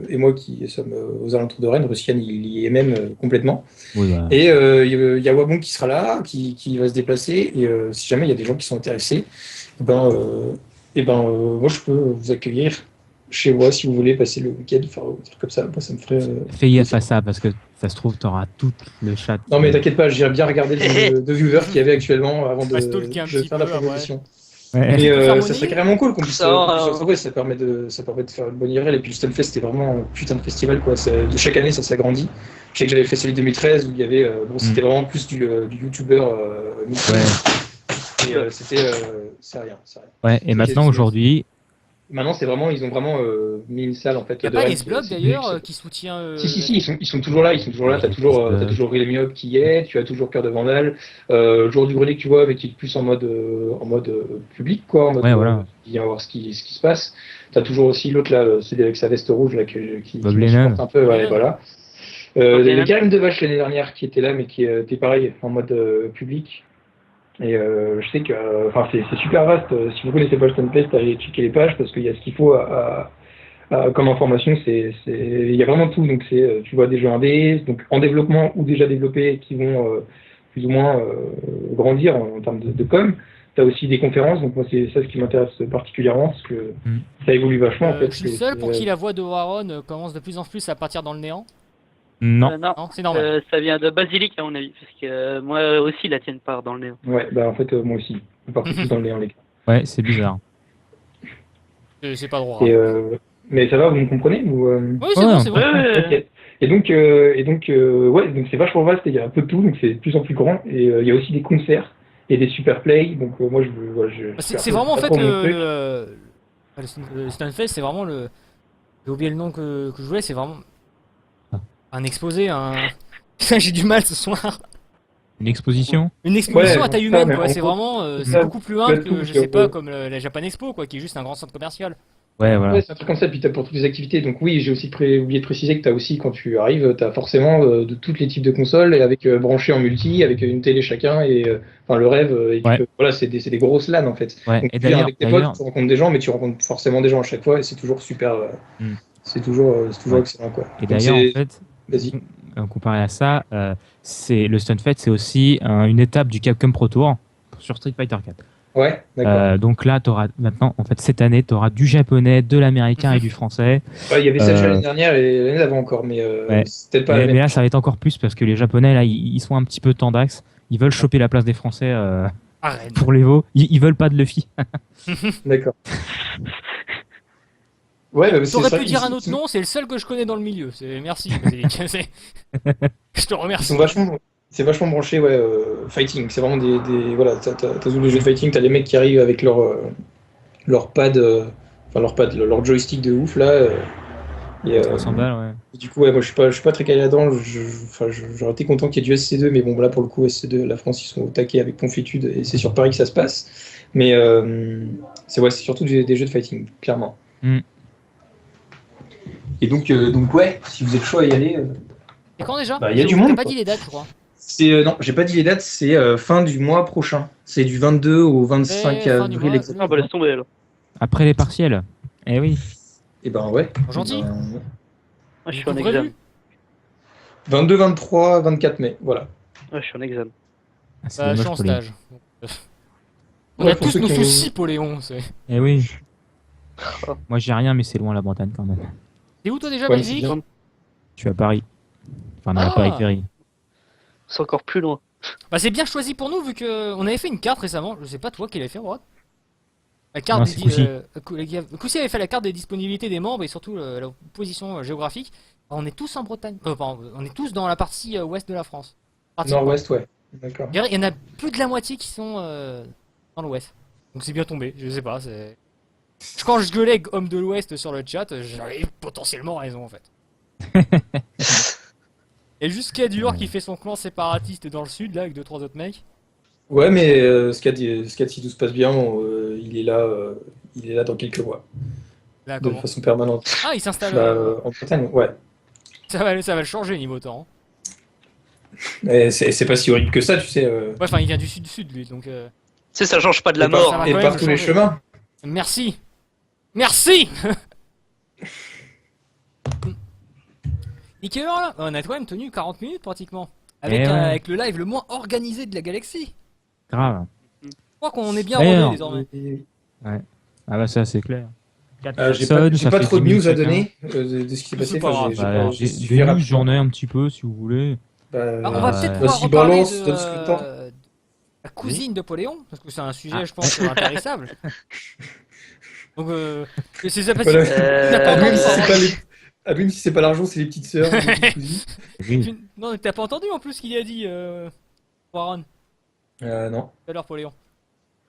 S4: et moi qui sommes aux alentours de Rennes. Russiane il y est même complètement.
S3: Oui, bah.
S4: Et il y a Wabong qui sera là, qui va se déplacer. Et si jamais il y a des gens qui sont intéressés, moi je peux vous accueillir chez moi si vous voulez passer le week-end, faire un truc comme ça. Moi, ça me ferait.
S3: Fais gaffe à ça parce que ça se trouve t'auras tout le chat.
S4: Non mais t'inquiète pas, j'ai bien regardé le nombre de viewers qu'il y avait actuellement avant de
S2: va stalker un petit
S4: faire la
S2: peu, après.
S4: proposition.
S3: Ouais.
S4: Mais
S2: peux faire
S4: ça
S2: monnaie
S4: serait carrément cool qu'on puisse
S1: Ça,
S4: se retrouver, ça permet de faire une bonne IRL. Et puis le Stunfest c'était vraiment un putain de festival quoi. De chaque année ça s'agrandit. Je sais que j'avais fait celui de 2013 où il y avait c'était vraiment plus du youtubeur et c'est rien.
S3: Ouais. Et maintenant aujourd'hui,
S4: Maintenant c'est vraiment ils ont vraiment mis une salle en fait.
S2: Il n'y a
S4: de
S2: pas
S4: Rennes,
S2: Nesblog
S4: c'est
S2: d'ailleurs
S4: luxe.
S2: qui soutient.
S4: Si, ils sont toujours là, T'as toujours Rilemiop qui y est, tu as toujours Cœur de Vandal, Jour du Grenier que tu vois, mais qui est plus en mode public, quoi. En mode,
S3: Ouais, voilà.
S4: il vient voir ce qui se passe. T'as toujours aussi l'autre là, celui avec sa veste rouge là, qui
S3: Bob
S4: me
S3: Lennon.
S4: supporte un peu, ouais,
S2: Lennon.
S4: voilà.
S1: Bob
S4: Il y avait
S1: Lennon.
S4: Karim Devache l'année dernière qui était là, mais qui était pareil, en mode public. Et je sais que, c'est super vaste. Si vous connaissez pas le Stunfest, allez checker les pages parce qu'il y a ce qu'il faut comme information. Il y a vraiment tout. Donc tu vois des jeux indés, donc en développement ou déjà développés qui vont plus ou moins grandir en termes de com. Tu as aussi des conférences. Donc moi c'est ça ce qui m'intéresse particulièrement parce que ça évolue vachement en fait.
S2: Je suis le seul pour qui la voix de Warren commence de plus en plus à partir dans le néant.
S3: non.
S1: Non,
S2: Non, c'est normal.
S1: ça vient de Basilic à mon avis, parce que moi aussi la tienne part dans le néant.
S4: Ouais, bah en fait moi aussi. On part tous dans le néant les gars.
S3: Ouais, c'est bizarre.
S2: C'est pas droit.
S4: Mais ça va, vous me comprenez ou,
S2: Oui, c'est bon, c'est bon.
S4: Ok. Et donc donc c'est vachement vaste, et il y a un peu de tout, donc c'est de plus en plus grand. Et il y a aussi des concerts et des super plays. Donc moi
S2: C'est vraiment en fait le Stunfest, c'est vraiment le. J'ai oublié le nom que je voulais, c'est vraiment un exposé, un. Putain, j'ai du mal ce soir.
S3: Une exposition.
S2: Une exposition
S4: Ouais,
S2: à taille
S4: ça,
S2: humaine,
S4: mais
S2: quoi.
S4: en
S2: C'est
S4: gros,
S2: vraiment, c'est
S4: ça,
S2: beaucoup plus humble
S4: tout,
S2: que, je sais pas, comme la Japan Expo, quoi, qui est juste un grand centre commercial.
S3: Ouais, voilà.
S4: Ouais, c'est un truc comme ça, puis t'as pour toutes les activités. Donc oui, j'ai aussi oublié de préciser que t'as aussi, quand tu arrives, t'as forcément de tous les types de consoles, et avec branchés en multi, avec une télé chacun, et enfin le rêve, et
S3: Ouais.
S4: voilà, c'est des grosses LAN en fait.
S3: Ouais.
S4: Donc
S3: Et
S4: tu viens
S3: d'ailleurs,
S4: avec tes potes, tu rencontres des gens, mais tu rencontres forcément des gens à chaque fois, et c'est toujours super,
S3: Hmm.
S4: c'est toujours
S3: Ouais.
S4: excellent quoi.
S3: Et
S4: Donc
S3: d'ailleurs, en
S4: c'est,
S3: fait,
S4: vas-y.
S3: comparé à ça, c'est le Stunfest, c'est aussi une étape du Capcom Pro Tour sur Street Fighter 4.
S4: Ouais, d'accord.
S3: Donc là, t'auras maintenant, en fait, cette année, tu auras du japonais, de l'américain et du français.
S4: Ouais, il y avait ça déjà
S3: Euh,
S4: l'année dernière et l'année d'avant encore, mais
S3: Ouais.
S4: c'est peut-être pas la
S3: Mais
S4: même.
S3: là, ça va être encore plus parce que les japonais, là, ils sont un petit peu tendax. Ils veulent choper la place des français
S2: Arrête.
S3: pour l'Evo. Ils veulent pas de Luffy.
S4: D'accord. Ouais, bah, c'est
S2: T'aurais
S4: ça,
S2: pu dire un autre nom, c'est le seul que je connais dans le milieu. Merci, Basilic. Je te
S4: Ils
S2: remercie.
S4: sont vachement, c'est vachement branché, ouais, fighting. C'est vraiment voilà, t'as tous les jeux de fighting, t'as les mecs qui arrivent avec leur pad, enfin leur joystick de ouf là. Et,
S3: 300 balles, ouais.
S4: et du coup, ouais, moi je suis pas très calé là-dedans. Enfin, j'aurais été content qu'il y ait du SC2, mais bon, là pour le coup, SC2, la France, ils sont au taquet avec Confitude et c'est sur Paris que ça se passe. Mais c'est surtout des jeux de fighting, clairement.
S3: Mm.
S4: Et donc ouais, si vous êtes chaud à y aller,
S2: Et quand déjà?
S4: bah, il y a du
S2: T'as
S4: monde,
S2: pas
S4: quoi.
S2: dit les dates, je crois.
S4: Non, j'ai pas dit les dates, c'est fin du mois prochain. C'est du 22 au 25
S2: Fin du
S4: avril
S2: mois,
S4: exactement.
S1: Ah bah laisse tomber alors.
S3: Après les partiels. Eh oui.
S4: Et ben ouais.
S2: Gentil.
S4: Ben,
S1: Ah, je suis
S2: Tout
S1: en
S2: prévu.
S1: examen.
S4: 22, 23, 24 mai, voilà.
S1: Ah, je suis en examen.
S3: Ah, c'est
S2: Bah, je suis
S3: dommage
S2: en
S3: pour les-
S2: stage. On
S4: Ouais,
S2: a
S4: pour
S2: tous
S4: ceux
S2: nos
S4: qui ont-
S2: soucis, Poléon.
S3: Eh oui. Moi, j'ai rien, mais c'est loin la Bretagne quand même.
S2: T'es où toi déjà,
S4: Ouais,
S2: Basilic?
S4: c'est bien.
S3: Je suis à Paris. Enfin, dans la
S2: Ah.
S3: périphérie.
S1: C'est encore plus loin.
S2: Bah c'est bien choisi pour nous vu que on avait fait une carte récemment. Je sais pas toi qui l'avais fait, Rod. La carte
S3: Non,
S2: des
S3: c'est Koussi.
S2: Koussi avait fait la carte des disponibilités des membres et surtout la position géographique. On est tous en Bretagne. Pardon, on est tous dans la partie ouest de la France. Partie
S4: Nord-ouest, ouais. D'accord.
S2: Il y en a plus de la moitié qui sont dans l'ouest. Donc c'est bien tombé, je sais pas. Quand je gueulais homme de l'ouest sur le chat, j'avais potentiellement raison en fait. Et juste Cadur qui fait son clan séparatiste dans le sud là avec 2-3 autres mecs.
S4: Ouais, mais Scad, si tout se passe bien, il est là dans quelques mois,
S2: Là,
S4: de
S2: comment
S4: façon permanente.
S2: Ah, il s'installe.
S4: Bah, en Bretagne, ouais.
S2: Ça va le changer niveau temps.
S4: Et c'est pas si horrible que ça, tu sais.
S2: Ouais, enfin, il vient du sud lui, donc.
S1: Tu sais, ça change pas de la
S4: et par-
S1: mort.
S2: ça va
S1: hein.
S4: et
S2: quand
S4: par
S2: même
S4: tous les
S2: changer.
S4: chemins.
S2: Merci. Merci. Nicker là, on a quand même tenu 40 minutes pratiquement. Avec,
S3: Eh ouais.
S2: avec le live le moins organisé de la galaxie.
S3: Grave.
S2: Je crois qu'on est bien
S3: D'ailleurs,
S2: rodé désormais.
S3: Ah bah ça, c'est clair. Quatre
S4: J'ai
S3: personnes,
S4: j'ai
S3: ça
S4: pas
S3: fait
S4: trop de
S3: 10 000
S4: news à
S3: chacun.
S4: donner de ce qui s'est passé.
S2: C'est pas
S4: Enfin,
S2: grave.
S3: Bah,
S4: j'ai
S3: des
S4: suivi
S3: news,
S4: rapidement.
S3: j'en ai un petit peu, si vous voulez.
S4: Bah,
S2: Ah, on va
S3: Ouais.
S2: peut-être pouvoir
S4: Vas-y,
S2: reparler
S4: balance, donne ce que t'as.
S2: de la cousine de Poléon, parce que c'est un sujet,
S3: Ah.
S2: je pense, intarissable. Donc, c'est ça parce
S4: Voilà.
S2: que t'as pas
S4: Ah,
S2: entendu.
S4: même si c'est
S2: hein.
S4: pas même si c'est pas l'argent, c'est les petites sœurs, les petites cousines.
S3: Oui.
S2: Non, t'as pas entendu en plus ce qu'il a dit, Warren, tout
S4: Non.
S2: à l'heure, Poléon.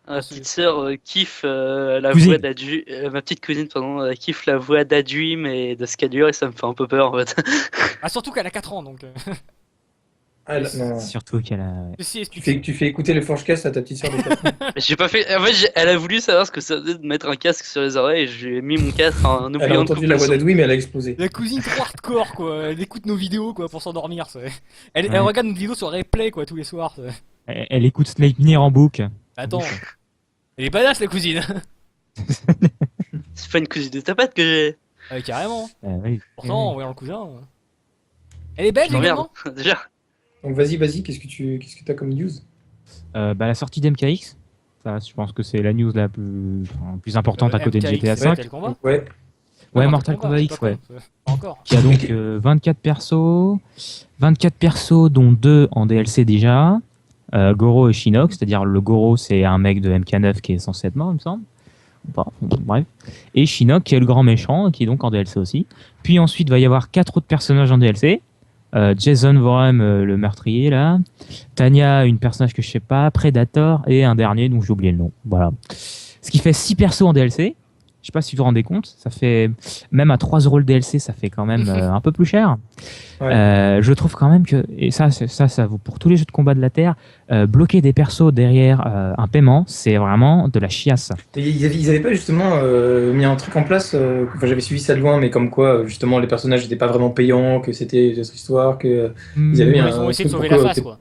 S1: Ma petite sœur kiffe la
S3: Cousine.
S1: voix d'Adju. Ma petite cousine, pardon, kiffe la voix d'Adjuim et de Scadur et ça me fait un peu peur en fait.
S2: Ah, surtout qu'elle a 4 ans, donc.
S4: Ah, non.
S3: Surtout qu'elle a.
S2: Ceci
S4: Tu
S2: explique.
S4: fais écouter le Forgecast à ta petite sœur de 4 ans.
S1: J'ai pas fait. En fait, elle a voulu savoir ce que ça faisait de mettre un casque sur les oreilles et je lui ai mis mon casque en
S4: Elle a
S1: oubliant de
S4: entendu
S1: couper
S4: la
S1: le
S4: voix
S1: son.
S4: d'Adoui, mais elle a explosé.
S2: La cousine trop hardcore, quoi. Elle écoute nos vidéos, quoi, pour s'endormir. Elle
S3: Ouais.
S2: regarde nos vidéos sur replay, quoi, tous les soirs.
S3: Elle écoute Sleipnir en boucle.
S2: Attends. Elle est badass, la cousine.
S1: C'est pas une cousine de tapette que j'ai.
S2: Carrément.
S3: Oui.
S2: Pourtant, en voyant le cousin. Elle est belle,
S1: Je
S2: également.
S1: m'emmerde, déjà.
S4: Donc vas-y, qu'est-ce que t'as comme news?
S3: Bah, la sortie d'MKX, ça, je pense que c'est la news la plus importante à côté de
S2: MKX,
S3: GTA
S2: c'est
S3: 5.
S2: Mortal Kombat.
S4: Ouais.
S3: Ouais, Mortal Kombat
S2: c'est
S3: X,
S2: pas
S3: ouais.
S2: con, pas encore.
S3: Qui a donc 24 persos, dont 2 en DLC déjà. Goro et Shinnok, c'est-à-dire le Goro, c'est un mec de MK9 qui est censé être mort, il me semble. Ou pas, bref. Et Shinnok, qui est le grand méchant, qui est donc en DLC aussi. Puis ensuite, il va y avoir 4 autres personnages en DLC. Jason Voorhees, le meurtrier, là. Tanya, une personnage que je sais pas. Predator, et un dernier dont j'ai oublié le nom. Voilà. Ce qui fait 6 persos en DLC. Je sais pas si vous vous rendez compte, ça fait même à 3 € le DLC, ça fait quand même un peu plus cher.
S4: Ouais.
S3: Je trouve quand même que, et ça vaut pour tous les jeux de combat de la Terre, bloquer des persos derrière un paiement, c'est vraiment de la chiasse.
S4: Et ils avaient pas justement mis un truc en place, enfin, j'avais suivi ça de loin, mais comme quoi justement les personnages n'étaient pas vraiment payants, que c'était une autre histoire, que ils avaient mis
S2: Ils ont
S4: un
S2: essayé de
S4: truc
S2: sauver
S4: pour
S2: la
S4: que...
S2: face, quoi.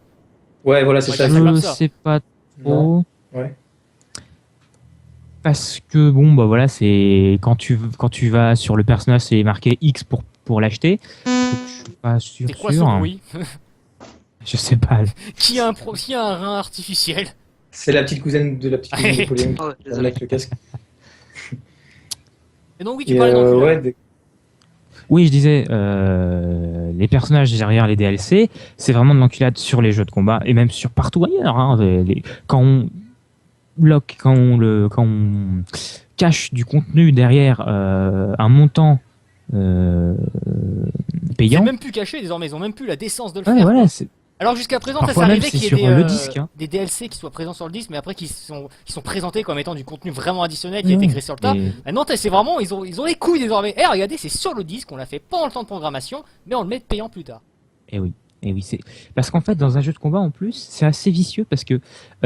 S4: Ouais, voilà, c'est
S2: Ouais,
S4: ça.
S2: ça comme
S3: Je
S2: ça.
S3: sais pas
S4: Non.
S3: trop.
S4: Ouais.
S3: Parce que bon, bah voilà, c'est quand tu vas sur le personnage, c'est marqué X pour l'acheter. Donc, je suis pas sûr.
S2: C'est quoi ce bruit?
S3: Je sais pas.
S2: Qui a un rein artificiel?
S4: C'est la petite cousine de Pauline
S1: Ah ouais,
S4: qui
S1: désolé.
S4: avec le casque.
S2: Et donc oui, tu
S4: Et
S2: parlais d'enculé.
S4: ouais,
S3: Oui, je disais, les personnages derrière les DLC, c'est vraiment de l'enculade sur les jeux de combat et même sur partout ailleurs. Hein. Quand on bloque, quand on cache du contenu derrière un montant
S2: C'est
S3: payant.
S2: même plus caché désormais, ils ont même plus la décence de le
S3: Ouais,
S2: faire.
S3: voilà,
S2: Quoi.
S3: c'est
S2: Alors jusqu'à présent, ça
S3: parfois
S2: s'est
S3: même
S2: arrivé
S3: c'est
S2: qu'il y ait
S3: sur le disque. Hein.
S2: des DLC qui soient présents sur le disque, mais après qui sont présentés comme étant du contenu vraiment additionnel qui a été créé sur le tas.
S3: Et-
S2: Maintenant, c'est vraiment, ils ont les couilles désormais. Eh, regardez, c'est sur le disque, on l'a fait pendant le temps de programmation, mais on le met payant plus tard.
S3: Et oui. Et oui, c'est parce qu'en fait dans un jeu de combat en plus, c'est assez vicieux parce que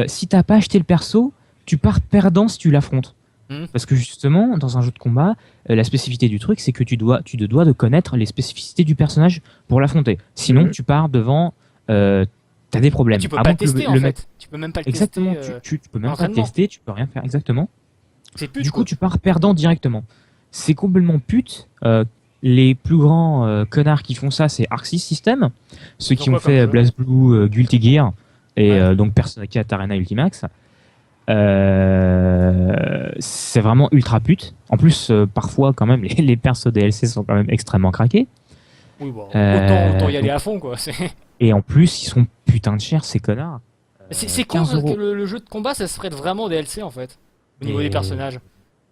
S3: si t'as pas acheté le perso, tu pars perdant si tu l'affrontes. Parce que justement, dans un jeu de combat, la spécificité du truc, c'est que tu te dois de connaître les spécificités du personnage pour l'affronter. Sinon, tu pars devant, t'as des problèmes.
S2: Tu peux
S3: À
S2: pas
S3: moins
S2: le
S3: que le-
S2: tester en
S3: le
S2: fait.
S3: mec-
S2: Tu peux même pas le
S3: Exactement,
S2: tester.
S3: tu peux même pas
S2: l'entraînement.
S3: tester, tu peux rien faire. Exactement.
S2: C'est plus
S3: Du coup, tu pars perdant directement. C'est complètement pute. Les plus grands connards qui font ça, c'est Arc System, ceux
S2: Ils
S3: qui
S2: ont
S3: ont
S2: quoi comme
S3: fait
S2: jeu
S3: BlazBlue, Guilty Gear et
S2: Ouais.
S3: donc Persona 4 Arena Ultimax. C'est vraiment ultra pute. En plus, parfois, quand même, les persos DLC sont quand même extrêmement craqués.
S2: Oui, bon,
S3: Euh,
S2: autant y aller
S3: donc-
S2: à fond quoi. C'est
S3: Et en plus, ils sont putain de chers, ces connards.
S2: c'est con
S3: 15
S2: parce que
S3: euros.
S2: le jeu de combat ça se ferait vraiment DLC en fait. Au niveau
S3: Et-
S2: des personnages.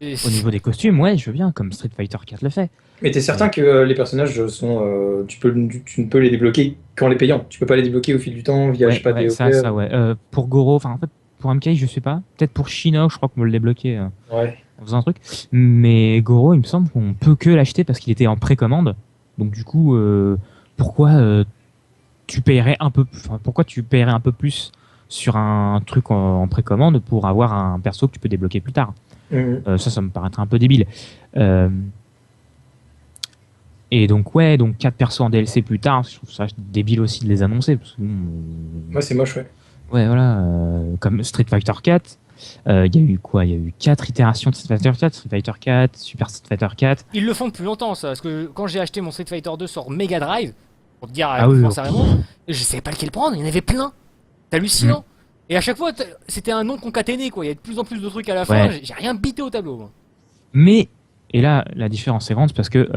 S2: Et
S3: Au niveau des costumes, ouais, je veux bien, comme Street Fighter 4 le fait.
S4: Mais t'es certain que les personnages sont, tu ne peux les débloquer qu'en les payant. Tu peux pas les débloquer au fil du temps via, je sais pas, des
S3: ça, ouais. Pour Goro, enfin, en fait, pour MK, je sais pas. Peut-être pour Shinnok, je crois qu'on me le débloquait
S4: Ouais.
S3: en faisant un truc. Mais Goro, il me semble qu'on peut que l'acheter parce qu'il était en précommande. Donc, du coup, pourquoi tu paierais un peu, pourquoi tu paierais un peu plus sur un truc en précommande pour avoir un perso que tu peux débloquer plus tard? Ça me paraîtrait un peu débile. Et donc, ouais, donc 4 persos en DLC plus tard, je trouve ça débile aussi de les annoncer. Parce que,
S4: Ouais, c'est moche, ouais.
S3: ouais, voilà, comme Street Fighter 4, il y a eu quoi? Il y a eu 4 itérations de Street Fighter 4, Street Fighter 4, Super Street Fighter 4.
S2: ils le font depuis longtemps ça. Parce que quand j'ai acheté mon Street Fighter 2 sur Mega Drive, pour te dire
S3: Ah oui,
S2: comment
S3: oui.
S2: ça remonte, je savais pas lequel prendre, il y en avait plein. C'est hallucinant. Et à chaque fois, c'était un nom concaténé quoi. Il y a de plus en plus de trucs à la fin.
S3: Ouais.
S2: J'ai rien bité au tableau. Moi.
S3: Mais, et là, la différence est grande parce que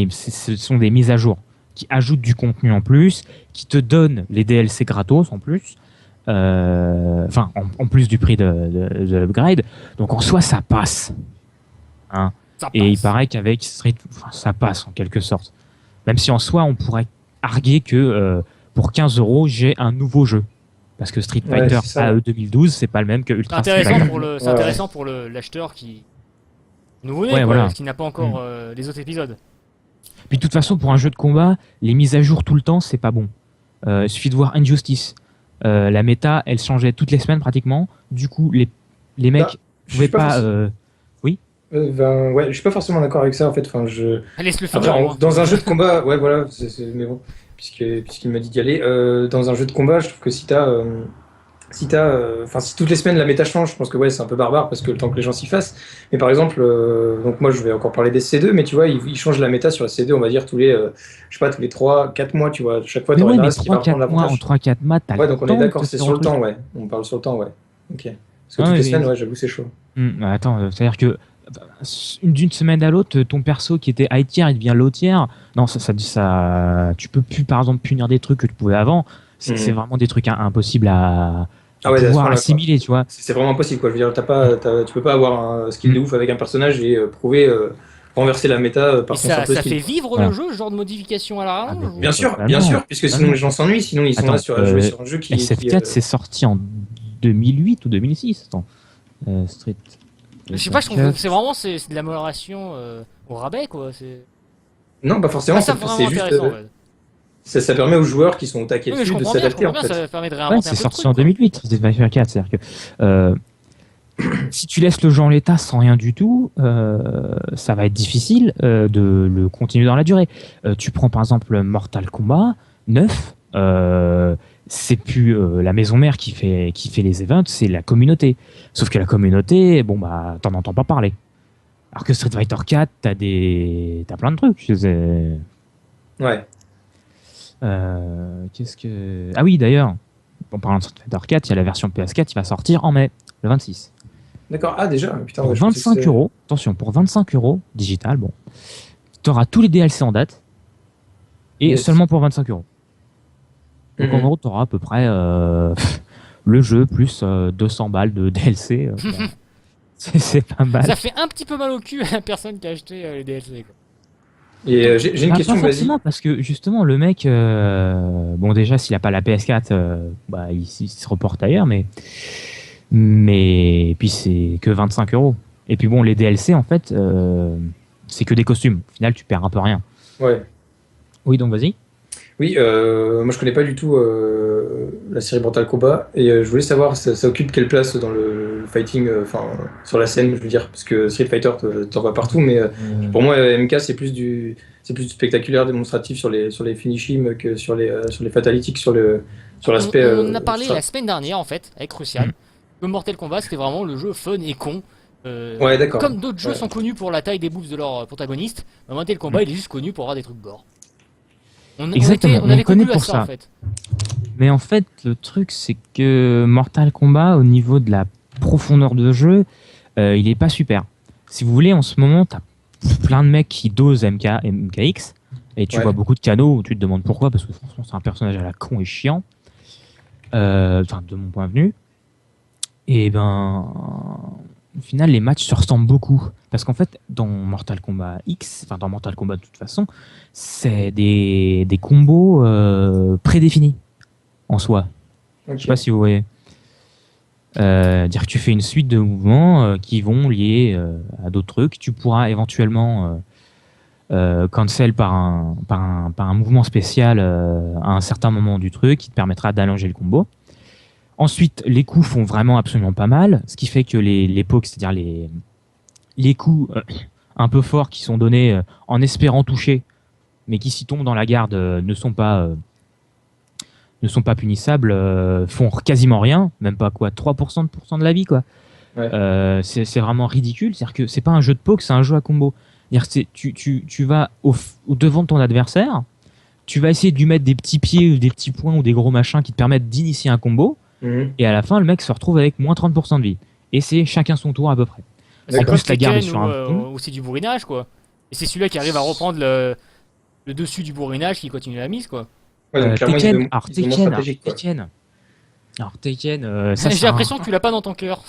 S3: ce sont des mises à jour qui ajoutent du contenu en plus, qui te donnent les DLC gratos en plus, enfin, en plus du prix de l'upgrade. Donc en soi, ça passe. Hein.
S2: Ça
S3: Et il
S2: passe.
S3: paraît qu'avec Street, enfin, ça passe en quelque sorte. Même si en soi, on pourrait arguer que pour 15 €, j'ai un nouveau jeu. Parce que Street
S4: Ouais,
S3: Fighter
S4: c'est ça.
S3: AE 2012, c'est pas le même que
S2: C'est
S3: Ultra Street
S2: intéressant
S3: Fighter.
S2: pour le, c'est
S4: Ouais,
S2: intéressant pour l'acheteur qui nouveau-né,
S3: Ouais,
S2: quoi,
S3: voilà.
S2: qui n'a pas encore les autres épisodes.
S3: Puis de toute façon, pour un jeu de combat, les mises à jour tout le temps, c'est pas bon. Il suffit de voir Injustice. La méta, elle changeait toutes les semaines pratiquement. Du coup, les mecs
S4: Bah, je
S3: pouvaient
S4: suis pas
S3: pas.
S4: ouais, je suis pas forcément d'accord avec ça en fait. Enfin,
S2: Laisse-le
S4: Après,
S2: finir. au moins.
S4: dans un jeu de combat, ouais, voilà, mais bon, puisqu'il m'a dit d'y aller, dans un jeu de combat, je trouve que si si toutes les semaines la méta change, je pense que ouais, c'est un peu barbare parce que le temps que les gens s'y fassent. Mais par exemple, donc moi je vais encore parler des C2, mais tu vois, ils changent la méta sur la C2, on va dire je sais pas, tous les 3, 4 mois, tu vois, chaque fois
S3: Mais
S4: tu
S3: ouais,
S4: aurais une
S3: mais
S4: race qui va
S3: 3-4
S4: prendre
S3: mois, en
S4: l'avantage.
S3: 3-4 mois, t'as
S4: Ouais,
S3: le
S4: donc on
S3: temps
S4: est
S3: de
S4: d'accord,
S3: te
S4: c'est
S3: faire
S4: sur
S3: un
S4: le temps,
S3: truc.
S4: ouais. On parle sur le temps, ouais. Ok. Parce que
S3: Ah
S4: toutes
S3: ouais,
S4: les
S3: mais-
S4: semaines, ouais, j'avoue, c'est chaud.
S3: Attends, c'est-à-dire que d'une semaine à l'autre, ton perso qui était high tier, il devient low tier. Non, tu peux plus, par exemple, punir des trucs que tu pouvais avant. C'est vraiment des trucs impossibles à
S4: Ah ouais, à ce
S3: pouvoir
S4: point-là, quoi.
S3: assimiler, tu vois.
S4: C'est vraiment impossible, quoi. Je veux dire, tu peux pas avoir un skill de ouf avec un personnage et renverser la méta par
S2: Et
S4: ton
S2: ça
S4: simple
S2: fait
S4: skill.
S2: vivre
S3: Voilà.
S2: le jeu, ce genre de modification à la rallonge
S3: mais
S2: ou-
S4: Bien
S3: Totalement.
S4: sûr, puisque sinon les gens s'ennuient, sinon ils sont
S3: Attends,
S4: là à jouer sur un jeu qui.
S3: SF4, c'est sorti en 2008 ou 2006. Attends. Street
S2: Je sais pas, je trouve que c'est vraiment c'est de l'amélioration au rabais, quoi.
S4: Non, pas forcément.
S2: Ça, c'est
S4: C'est
S2: vraiment
S4: juste,
S2: intéressant. Ouais.
S4: ça permet aux joueurs qui sont au taquet
S2: Oui, mais je
S4: dessus de
S2: comprends bien,
S4: s'adapter en fait.
S2: ça permet de
S3: Ouais,
S2: réinventer un
S3: c'est
S2: peu le
S3: sorti
S2: truc,
S3: en
S2: quoi.
S3: 2008, Street Fighter 4. C'est-à-dire que si tu laisses le jeu en l'état sans rien du tout, ça va être difficile de le continuer dans la durée. Tu prends par exemple Mortal Kombat 9, c'est plus la maison mère qui fait les events, c'est la communauté. Sauf que la communauté, bon bah, t'en entends pas parler. Alors que Street Fighter 4, t'as plein de trucs.
S4: Ouais.
S3: Qu'est-ce que... Ah oui, d'ailleurs, en parlant de Street Fighter 4, il y a la version PS4 qui va sortir en mai, le 26.
S4: D'accord. Ah déjà. Putain.
S3: Pour
S4: Ouais, je pensais que
S3: 25 euros, attention, pour 25 euros digital, bon, tu auras tous les DLC en date et
S4: Yes.
S3: seulement pour 25 euros. Donc en
S4: Mhm.
S3: gros, tu auras à peu près le jeu plus 200 balles de DLC. Bon, c'est pas mal.
S2: Ça fait un petit peu mal au cul à la personne qui a acheté les DLC, quoi.
S4: Et j'ai une
S3: Bah,
S4: question.
S3: pas
S4: Vas-y.
S3: forcément, parce que justement, le mec, bon, déjà, s'il a pas la PS4, bah, il se reporte ailleurs, mais puis c'est que 25 euros. Et puis bon, les DLC, en fait, c'est que des costumes. Au final, tu perds un peu rien.
S4: Ouais.
S3: Oui, donc vas-y.
S4: Oui, moi je connais pas du tout la série Mortal Kombat et je voulais savoir ça occupe quelle place dans le fighting, enfin sur la scène, je veux dire, parce que Street Fighter t'en vois partout, mais pour moi MK c'est plus du spectaculaire, démonstratif sur les finishing que sur les fatalities, sur l'aspect.
S2: On en a parlé
S4: strat.
S2: la semaine dernière, en fait, avec Crucial.
S3: Mm.
S2: Le Mortal Kombat, c'était vraiment le jeu fun et con.
S4: Ouais, d'accord.
S2: Comme d'autres jeux
S4: Ouais.
S2: sont connus pour la taille des bouffes de leurs protagonistes, Mortal Kombat, il est juste connu pour avoir des trucs gore.
S3: Exactement,
S2: On
S3: on
S2: avait
S3: le connaît
S2: conclu à
S3: pour
S2: ça,
S3: ça.
S2: en fait.
S3: Mais en fait, le truc, c'est que Mortal Kombat, au niveau de la profondeur de jeu, il est pas super. Si vous voulez, en ce moment, t'as plein de mecs qui dosent MKX, et tu
S4: Ouais.
S3: vois beaucoup de canaux où tu te demandes pourquoi, parce que franchement, c'est un personnage à la con et chiant, enfin, de mon point de vue. Et ben, au final, les matchs se ressemblent beaucoup. Parce qu'en fait, dans Mortal Kombat X, enfin dans Mortal Kombat de toute façon, c'est des combos prédéfinis en soi.
S4: Ok.
S3: Je sais pas si vous voyez. Dire que tu fais une suite de mouvements qui vont lier à d'autres trucs. Tu pourras éventuellement cancel par un mouvement spécial à un certain moment du truc qui te permettra d'allonger le combo. Ensuite, les coups font vraiment absolument pas mal, ce qui fait que les pokes, c'est-à-dire les coups un peu forts qui sont donnés en espérant toucher, mais qui s'y tombent dans la garde ne sont pas punissables, font quasiment rien, même pas quoi, 3% de la vie quoi.
S4: Ouais.
S3: C'est vraiment ridicule, c'est-à-dire que c'est pas un jeu de poke, c'est un jeu à combo. C'est-à-dire que tu vas au devant de ton adversaire, tu vas essayer de lui mettre des petits pieds ou des petits points ou des gros machins qui te permettent d'initier un combo.
S4: Mhm.
S3: Et à la fin, le mec se retrouve avec moins 30% de vie. Et c'est chacun son tour à peu près.
S2: C'est
S4: D'accord.
S2: comme
S3: plus, la garde est
S2: Tekken
S3: sur un bouton.
S2: ou c'est du bourrinage, quoi. Et c'est celui-là qui arrive à reprendre le dessus du bourrinage qui continue la mise, quoi.
S4: Ouais, donc clairement
S3: Tekken,
S4: ils sont moins stratégiques, quoi.
S3: Tekken, ça
S2: J'ai
S3: c'est un-
S2: l'impression que tu l'as pas dans ton cœur.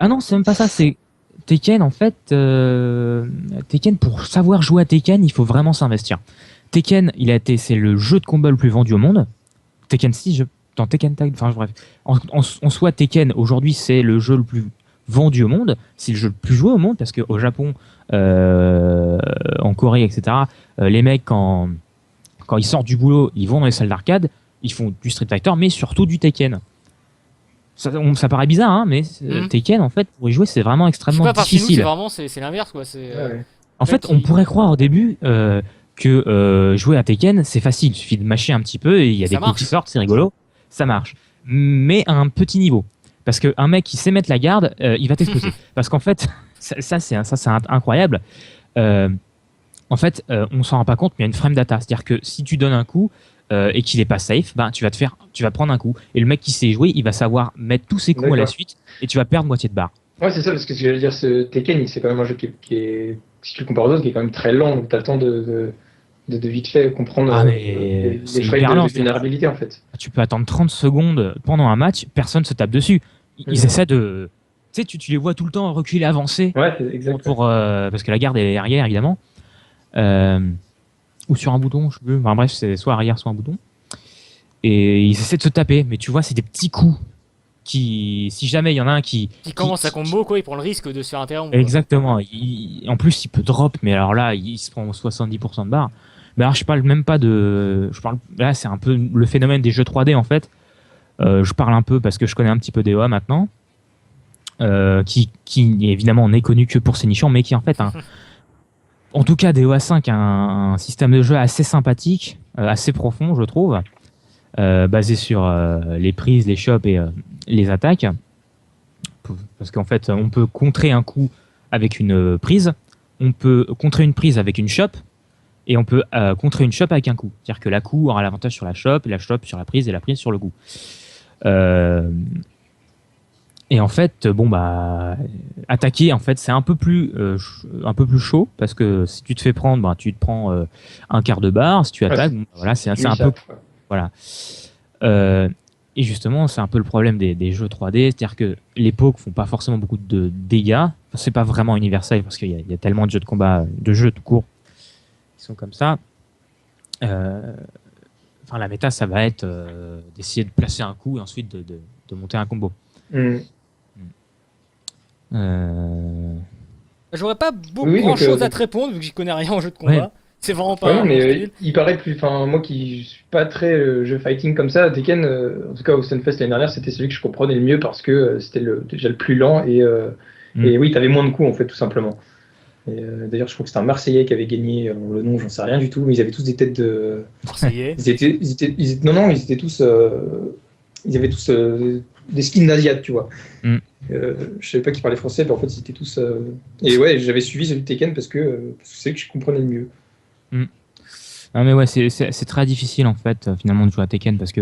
S3: Ah non, c'est même pas ça, c'est Tekken en fait, Tekken pour savoir jouer à Tekken, il faut vraiment s'investir. Tekken, c'est le jeu de combat le plus vendu au monde. Tekken 6, dans Tekken Tag, enfin bref. En soi, Tekken aujourd'hui c'est le jeu le plus vendu au monde, c'est le jeu le plus joué au monde parce qu'au Japon, en Corée, etc., les mecs quand ils sortent du boulot, ils vont dans les salles d'arcade, ils font du Street Fighter, mais surtout du Tekken. Ça paraît bizarre, hein, mais Tekken, en fait, pour y jouer, c'est vraiment
S2: Je sais
S3: extrêmement
S2: pas, parce que nous,
S3: difficile.
S2: c'est vraiment c'est l'inverse, quoi. C'est
S4: Ouais.
S3: En fait, on pourrait croire au début que jouer à Tekken, c'est facile. Il suffit de mâcher un petit peu et il y a
S2: Ça
S3: des coups
S2: marche.
S3: qui sortent, c'est rigolo. Ça marche. Mais à un petit niveau. Parce qu'un mec qui sait mettre la garde, il va t'exploser. Parce qu'en fait, ça c'est incroyable. En fait, on s'en rend pas compte, mais il y a une frame data. C'est-à-dire que si tu donnes un coup et qu'il est pas safe, ben, tu vas prendre un coup. Et le mec qui sait jouer, il va savoir mettre tous ses coups à la
S4: D'accord.
S3: suite et tu vas perdre moitié de barre.
S4: Ouais, c'est ça, parce que ce que j'allais dire, ce Tekken, c'est quand même un jeu qui est, si tu le compares aux autres, qui est quand même très lent, donc t'as le temps de vite fait comprendre
S3: Ah, mais c'est
S4: les
S3: hyper
S4: frames
S3: lent,
S4: de vulnérabilité, en fait.
S3: Tu peux attendre 30 secondes pendant un match, personne se tape dessus. Ils essaient de. Tu sais, tu les vois tout le temps reculer, avancer,
S4: Ouais, c'est exact.
S3: parce que la garde est arrière, évidemment. Ou sur un bouton, je sais plus. Enfin, bref, c'est soit arrière, soit un bouton. Et ils essaient de se taper, mais tu vois, c'est des petits coups si jamais il y en a un qui
S2: commence à combo, quoi, il prend le risque de se faire interrompre.
S3: Exactement. En plus, il peut drop, mais alors là, il se prend 70% de barre. Mais alors, je parle même pas de. Là, c'est un peu le phénomène des jeux 3D en fait. Je parle un peu parce que je connais un petit peu DOA maintenant, qui évidemment n'est connu que pour ses nichons, mais qui en fait, en tout cas, DOA 5 a un système de jeu assez sympathique, assez profond, je trouve, basé sur les prises, les shops et les attaques. Parce qu'en fait, on peut contrer un coup avec une prise, on peut contrer une prise avec une shop, et on peut contrer une shop avec un coup. C'est-à-dire que la coup aura l'avantage sur la shop sur la prise, et la prise sur le coup. Et en fait, attaquer, en fait, c'est un peu plus chaud, parce que si tu te fais prendre, tu te prends un quart de barre. Si tu attaques, voilà, c'est un peu, voilà. Et justement, c'est un peu le problème des jeux 3D, c'est-à-dire que les pokes font pas forcément beaucoup de dégâts. Enfin, c'est pas vraiment universel parce qu'il y a tellement de jeux de combat, de jeux tout court, qui sont comme ça. Enfin, la méta, ça va être d'essayer de placer un coup et ensuite de monter un combo.
S2: J'aurais pas grand chose à te répondre vu que j'y connais rien en jeu de combat.
S3: Ouais.
S2: C'est vraiment pas.
S4: Mais il paraît plus. Enfin, moi qui suis pas très jeu fighting comme ça, Tekken, en tout cas au Stunfest l'année dernière, c'était celui que je comprenais le mieux parce que c'était déjà le plus lent et oui, t'avais moins de coups en fait, tout simplement. Et d'ailleurs, je crois que c'était un Marseillais qui avait gagné. Le nom, j'en sais rien du tout, mais ils avaient tous des têtes de.
S2: Marseillais.
S4: Ils étaient tous. Ils avaient tous des skins d'Asiates, tu vois. Je savais pas qu'ils parlaient français, mais en fait, ils étaient tous. Et ouais, j'avais suivi celui de Tekken parce que c'est que je comprenais le mieux.
S3: Non mais ouais, c'est très difficile en fait finalement de jouer à Tekken parce que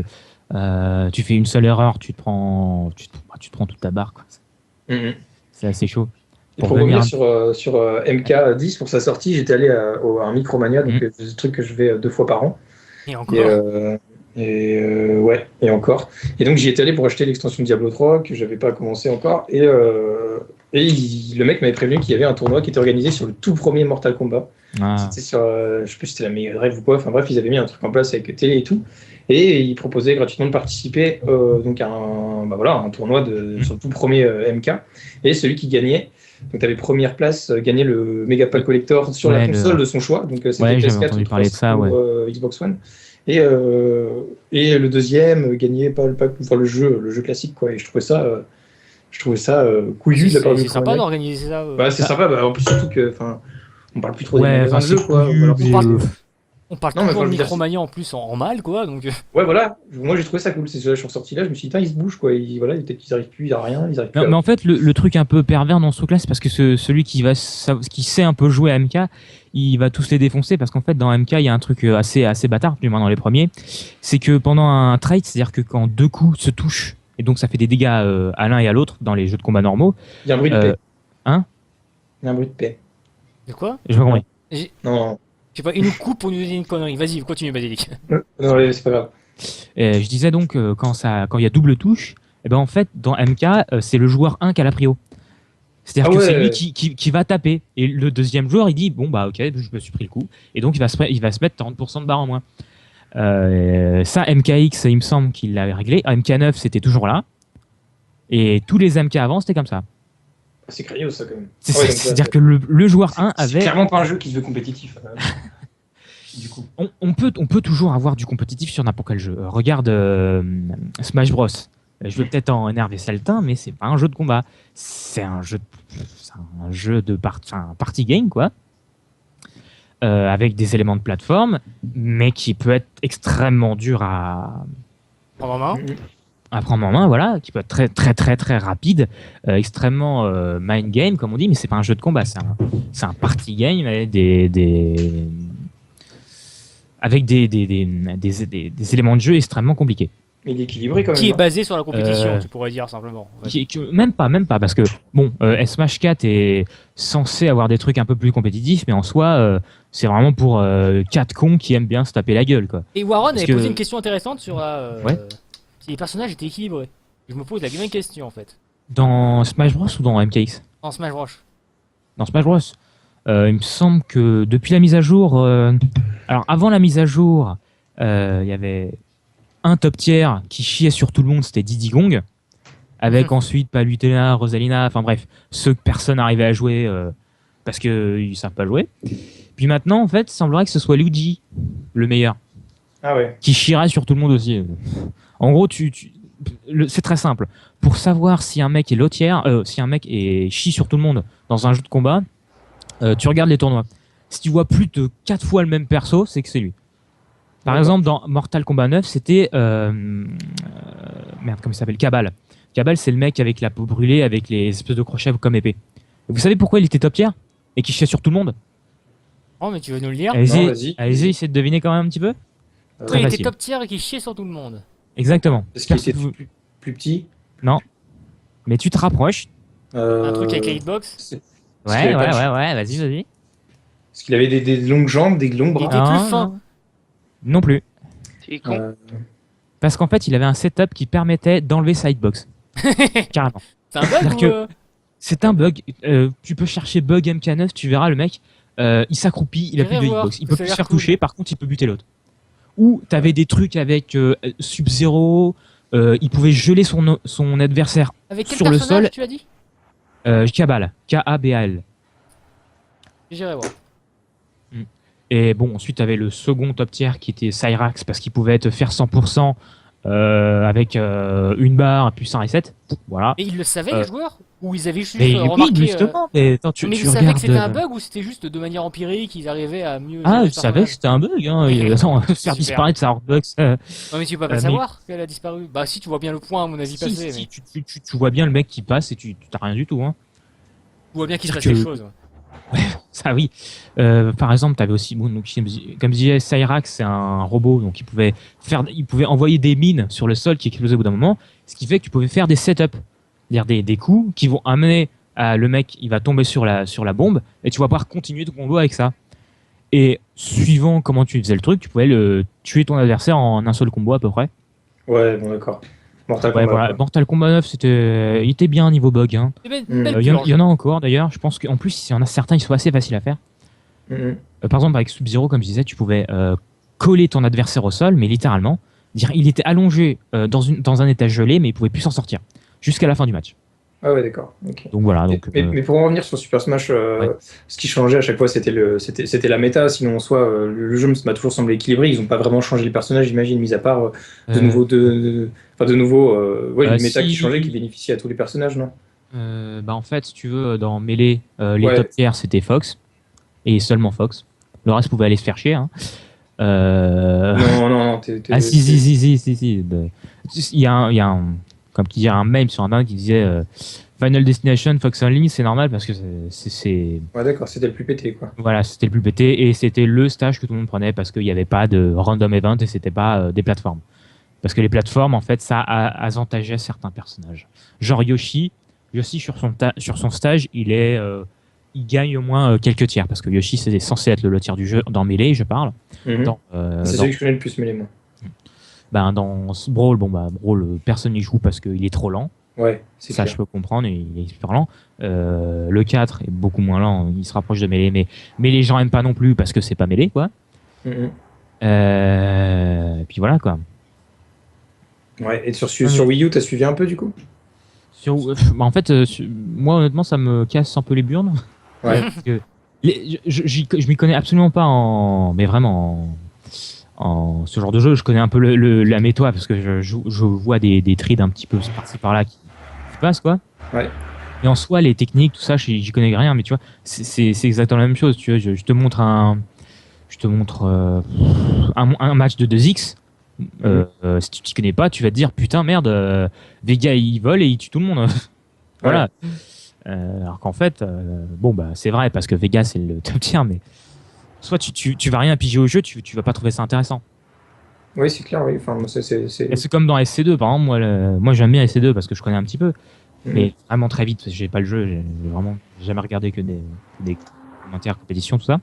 S3: tu fais une seule erreur, tu te prends toute ta barre, quoi. C'est assez chaud.
S4: Et pour revenir sur MK10 pour sa sortie, j'étais allé à un Micromania, donc c'est le truc que je vais 2 fois par an.
S2: Et encore.
S4: Et encore. Et donc j'y étais allé pour acheter l'extension Diablo 3 que j'avais pas commencé encore. Et le mec m'avait prévenu qu'il y avait un tournoi qui était organisé sur le tout premier Mortal Kombat. C'était sur, je sais plus si c'était la Mega Drive ou quoi. Enfin bref, ils avaient mis un truc en place avec télé et tout. Et ils proposaient gratuitement de participer donc à un tournoi sur le tout premier MK. Et celui qui gagnait, donc tu avais première place, gagnait le Mega Pack Collector sur la console de son choix. Donc c'était PS4 ou Xbox One. Et le deuxième gagnait pas le pack, enfin le jeu classique, quoi. Et je trouvais ça couillu de la part du.
S2: C'est sympa d'organiser ça.
S4: C'est sympa. En plus surtout que, on parle plus trop des magasins de jeux, quoi.
S2: On parle toujours de Micromania en plus en mal, quoi. Donc.
S4: Ouais, voilà. Moi j'ai trouvé ça cool. C'est ça, je suis ressorti là, je me suis dit, ils se bougent, quoi. Peut-être qu'ils arrivent plus, il y a rien, ils arrivent plus.
S3: Mais en fait, le truc un peu pervers dans ce truc-là, c'est parce que celui qui sait un peu jouer à MK, il va tous les défoncer parce qu'en fait dans MK il y a un truc assez bâtard, du moins dans les premiers, c'est que pendant un trade, c'est-à-dire que quand 2 coups se touchent et donc ça fait des dégâts à l'un et à l'autre dans les jeux de combat normaux.
S4: Il y a un bruit de paix.
S3: Hein ?
S4: Il y a un bruit de paix.
S2: De quoi ?
S4: J'ai pas compris. Non.
S2: Je sais pas, il nous coupe pour nous dire une connerie. Vas-y, continue, Basilic.
S4: Non, c'est pas grave.
S3: Je disais donc quand il y a double touche, et ben en fait dans MK c'est le joueur 1 qui a la prio. C'est-à-dire que c'est lui qui va taper. Et le deuxième joueur, il dit bon bah ok, je me suis pris le coup. Et donc il va se mettre 30% de barre en moins. Ça, MKX, il me semble qu'il l'avait réglé. MK9, c'était toujours là. Et tous les MK avant, c'était comme ça.
S4: C'est craignos ça quand même.
S3: C'est-à-dire que le joueur 1 avait.
S4: C'est clairement pas un jeu qui se veut compétitif. Du coup.
S3: On peut toujours avoir du compétitif sur n'importe quel jeu. Regarde Smash Bros. Je vais peut-être en énerver certains, mais c'est pas un jeu de combat. C'est un jeu de party game, quoi. Avec des éléments de plateforme, mais qui peut être extrêmement dur à
S2: prendre en main.
S3: À prendre en main, voilà, qui peut être très très très très rapide, extrêmement mind game, comme on dit, mais c'est pas un jeu de combat, c'est un party game avec des éléments de jeu extrêmement compliqués.
S4: Mais il est équilibré quand même.
S2: Qui est basé sur la compétition, tu pourrais dire simplement.
S3: Même pas, parce que bon, Smash 4 est censé avoir des trucs un peu plus compétitifs, mais en soi, c'est vraiment pour 4 cons qui aiment bien se taper la gueule, quoi.
S2: Et Warren avait posé une question intéressante sur si les personnages étaient équilibrés. Je me pose la même question en fait.
S3: Dans Smash Bros ou dans MKX ?
S2: Dans Smash Bros.
S3: Dans Smash Bros. Il me semble que depuis la mise à jour, alors avant la mise à jour, il y avait un top tier qui chiait sur tout le monde, c'était Diddy Kong. avec ensuite Palutena, Rosalina, enfin bref, ceux que personne n'arrivait à jouer parce qu'ils savent pas jouer. Puis maintenant, en fait, il semblerait que ce soit Luigi le meilleur,
S4: Ah ouais.
S3: qui chierait sur tout le monde aussi. En gros, c'est très simple. Pour savoir si un mec est lotière, si un mec est chie sur tout le monde dans un jeu de combat, tu regardes les tournois. Si tu vois plus de 4 fois le même perso, c'est que c'est lui. Par
S4: D'accord.
S3: exemple, dans Mortal Kombat 9, c'était merde, comment il s'appelle? Cabal. Cabal, c'est le mec avec la peau brûlée, avec les espèces de crochets comme épée. Et vous savez pourquoi il était top tier et qu'il chiait sur tout le monde?
S2: Oh, mais tu veux nous le dire?
S4: Non,
S3: Allez-y,
S4: vas-y.
S3: allez-y, essayez de deviner quand même un petit peu.
S2: Après, il était
S3: facile.
S2: top tier et qui chiait sur tout le monde.
S3: Exactement.
S4: Parce qu'il était
S3: Personne-
S4: plus petit.
S3: Mais tu te rapproches.
S2: Un truc avec la hitbox.
S4: C'est-
S3: Ouais,
S4: qu'il avait
S3: ouais,
S4: pas
S3: ouais,
S4: de-
S3: vas-y, vas-y.
S4: Parce qu'il avait des longues jambes, des longs
S2: Il
S4: bras.
S2: était
S3: Non,
S2: plus fin.
S3: non. Non plus.
S1: C'est con.
S3: Parce qu'en fait, il avait un setup qui permettait d'enlever sa hitbox. Carrément.
S2: C'est un bug
S3: C'est-à-dire
S2: ou.
S3: que- C'est un bug. Tu peux chercher bug MK9, tu verras le mec, il s'accroupit, il a plus
S2: J'irai
S3: de
S2: voir,
S3: hitbox. Il
S2: ça
S3: peut
S2: a
S3: plus
S2: l'air
S3: se faire
S2: cool.
S3: toucher, par contre, il peut buter l'autre. Ou t'avais des trucs avec Sub-Zero, il pouvait geler son adversaire
S2: Avec quel
S3: sur le
S2: personnage
S3: sol.
S2: tu as dit?
S3: Kabal. K-A-B-A-L.
S2: J'irai voir.
S3: Et bon, ensuite, t'avais le second top tier qui était Cyrax, parce qu'il pouvait te faire 100% avec une barre, puis un reset. Voilà.
S2: Et ils le savaient,
S3: Euh,
S2: les joueurs? Ou ils avaient juste
S3: Mais oui,
S2: remarqué.
S3: justement. Mais attends,
S2: Mais
S3: tu
S2: ils savaient
S3: regardes.
S2: que c'était un bug ou c'était juste de manière empirique, ils arrivaient à mieux.
S3: Ah,
S2: gérer
S3: je
S2: le
S3: savais que
S2: personnage?
S3: c'était un bug. Hein. Et, attends, faire
S2: Super.
S3: disparaître sa hardbox.
S2: Non, mais tu peux pas
S3: mais-
S2: savoir qu'elle a disparu. Bah, si, tu vois bien le point, à mon avis,
S3: Si,
S2: passer.
S3: si,
S2: Mais
S3: tu vois bien le mec qui passe et tu t'as rien du tout. Hein.
S2: tu vois bien qu'il se passe
S3: que-
S2: des choses. Ouais.
S3: Ça, oui. Par exemple, tu avais aussi, bon, donc, comme je disais, Cyrax, c'est un robot, donc il pouvait envoyer des mines sur le sol qui explosaient au bout d'un moment, ce qui fait que tu pouvais faire des setups, c'est-à-dire des coups qui vont amener le mec, il va tomber sur la bombe, et tu vas pouvoir continuer ton combo avec ça. Et suivant comment tu faisais le truc, tu pouvais tuer ton adversaire en un seul combo à peu près.
S4: Ouais, bon, d'accord. Mortal
S3: Ouais,
S4: Kombat.
S3: voilà. Mortal Kombat 9, il était bien niveau bug. Hein.
S2: C'est une
S4: Mm.
S2: belle
S3: Il
S2: purge.
S3: y en a encore d'ailleurs. Je pense qu'en plus, il y en a certains, ils sont assez faciles à faire.
S4: Mhm.
S3: Par exemple, avec Sub-Zero, comme je disais, tu pouvais coller ton adversaire au sol, mais littéralement, dire il était allongé dans un état gelé, mais il pouvait plus s'en sortir jusqu'à la fin du match.
S4: Ah ouais, d'accord. Ok.
S3: Donc voilà. Donc,
S4: Mais pour en revenir sur Super Smash,
S3: Ouais.
S4: ce qui changeait à chaque fois, c'était la méta. Sinon, en soi, le jeu m'a toujours semblé équilibré. Ils n'ont pas vraiment changé les personnages, j'imagine, mis à part de nouveau, une méta qui
S3: si-
S4: changeait, qui bénéficiait à tous les personnages, non?
S3: en fait, si tu veux, dans Melee, les
S4: Ouais.
S3: top tiers, c'était Fox, et seulement Fox. Le reste pouvait aller se faire chier. Hein.
S4: Non,
S3: Ah si. Il y a comme qui dirait un meme sur Internet qui disait Final Destination Fox Only, c'est normal parce que c'est
S4: Ouais, d'accord, c'était le plus pété, quoi.
S3: voilà, c'était le plus pété et c'était le stage que tout le monde prenait parce qu'il n'y avait pas de random event et c'était pas des plateformes. Parce que les plateformes, en fait, ça avantageait certains personnages. Genre Yoshi sur son stage, il gagne au moins quelques tiers parce que Yoshi c'est censé être le lotier du jeu dans Melee, je parle.
S4: Mhm.
S3: Dans,
S4: C'est
S3: dans-
S4: celui que je connais le plus, mais les mots.
S3: dans ce Brawl, Brawl, personne n'y joue parce qu'il est trop lent.
S4: Ouais, c'est
S3: Ça,
S4: clair.
S3: je peux comprendre, il est super lent. Le 4 est beaucoup moins lent, il se rapproche de Melee, mais les gens aiment pas non plus parce que c'est pas Melee, quoi.
S4: Mhm.
S3: Et puis voilà, quoi.
S4: Ouais, et sur Wii U, t'as suivi un peu, du coup?
S3: En fait, moi, honnêtement, ça me casse un peu les burnes.
S4: Ouais.
S3: Parce que je m'y connais absolument pas mais vraiment en ce genre de jeu. Je connais un peu la méta parce que je vois des trades un petit peu par-ci par-là qui passent, quoi.
S4: Ouais.
S3: Et en soi, les techniques, tout ça, j'y connais rien, mais tu vois, c'est exactement la même chose. Tu vois, je te montre un match de 2X. Si tu t'y connais pas, tu vas te dire putain merde, Vega il vole et il tue tout le monde. Voilà. Alors qu'en fait, c'est vrai parce que Vega c'est le top tier, mais soit tu vas rien piger au jeu, tu vas pas trouver ça intéressant.
S4: Oui, c'est clair, oui. Enfin, moi,
S3: Et c'est comme dans SC2, par exemple, moi j'aime bien SC2 parce que je connais un petit peu,
S4: Mhm.
S3: mais vraiment très vite parce que j'ai pas le jeu, j'ai vraiment jamais regardé que des commentaires, compétitions, tout ça.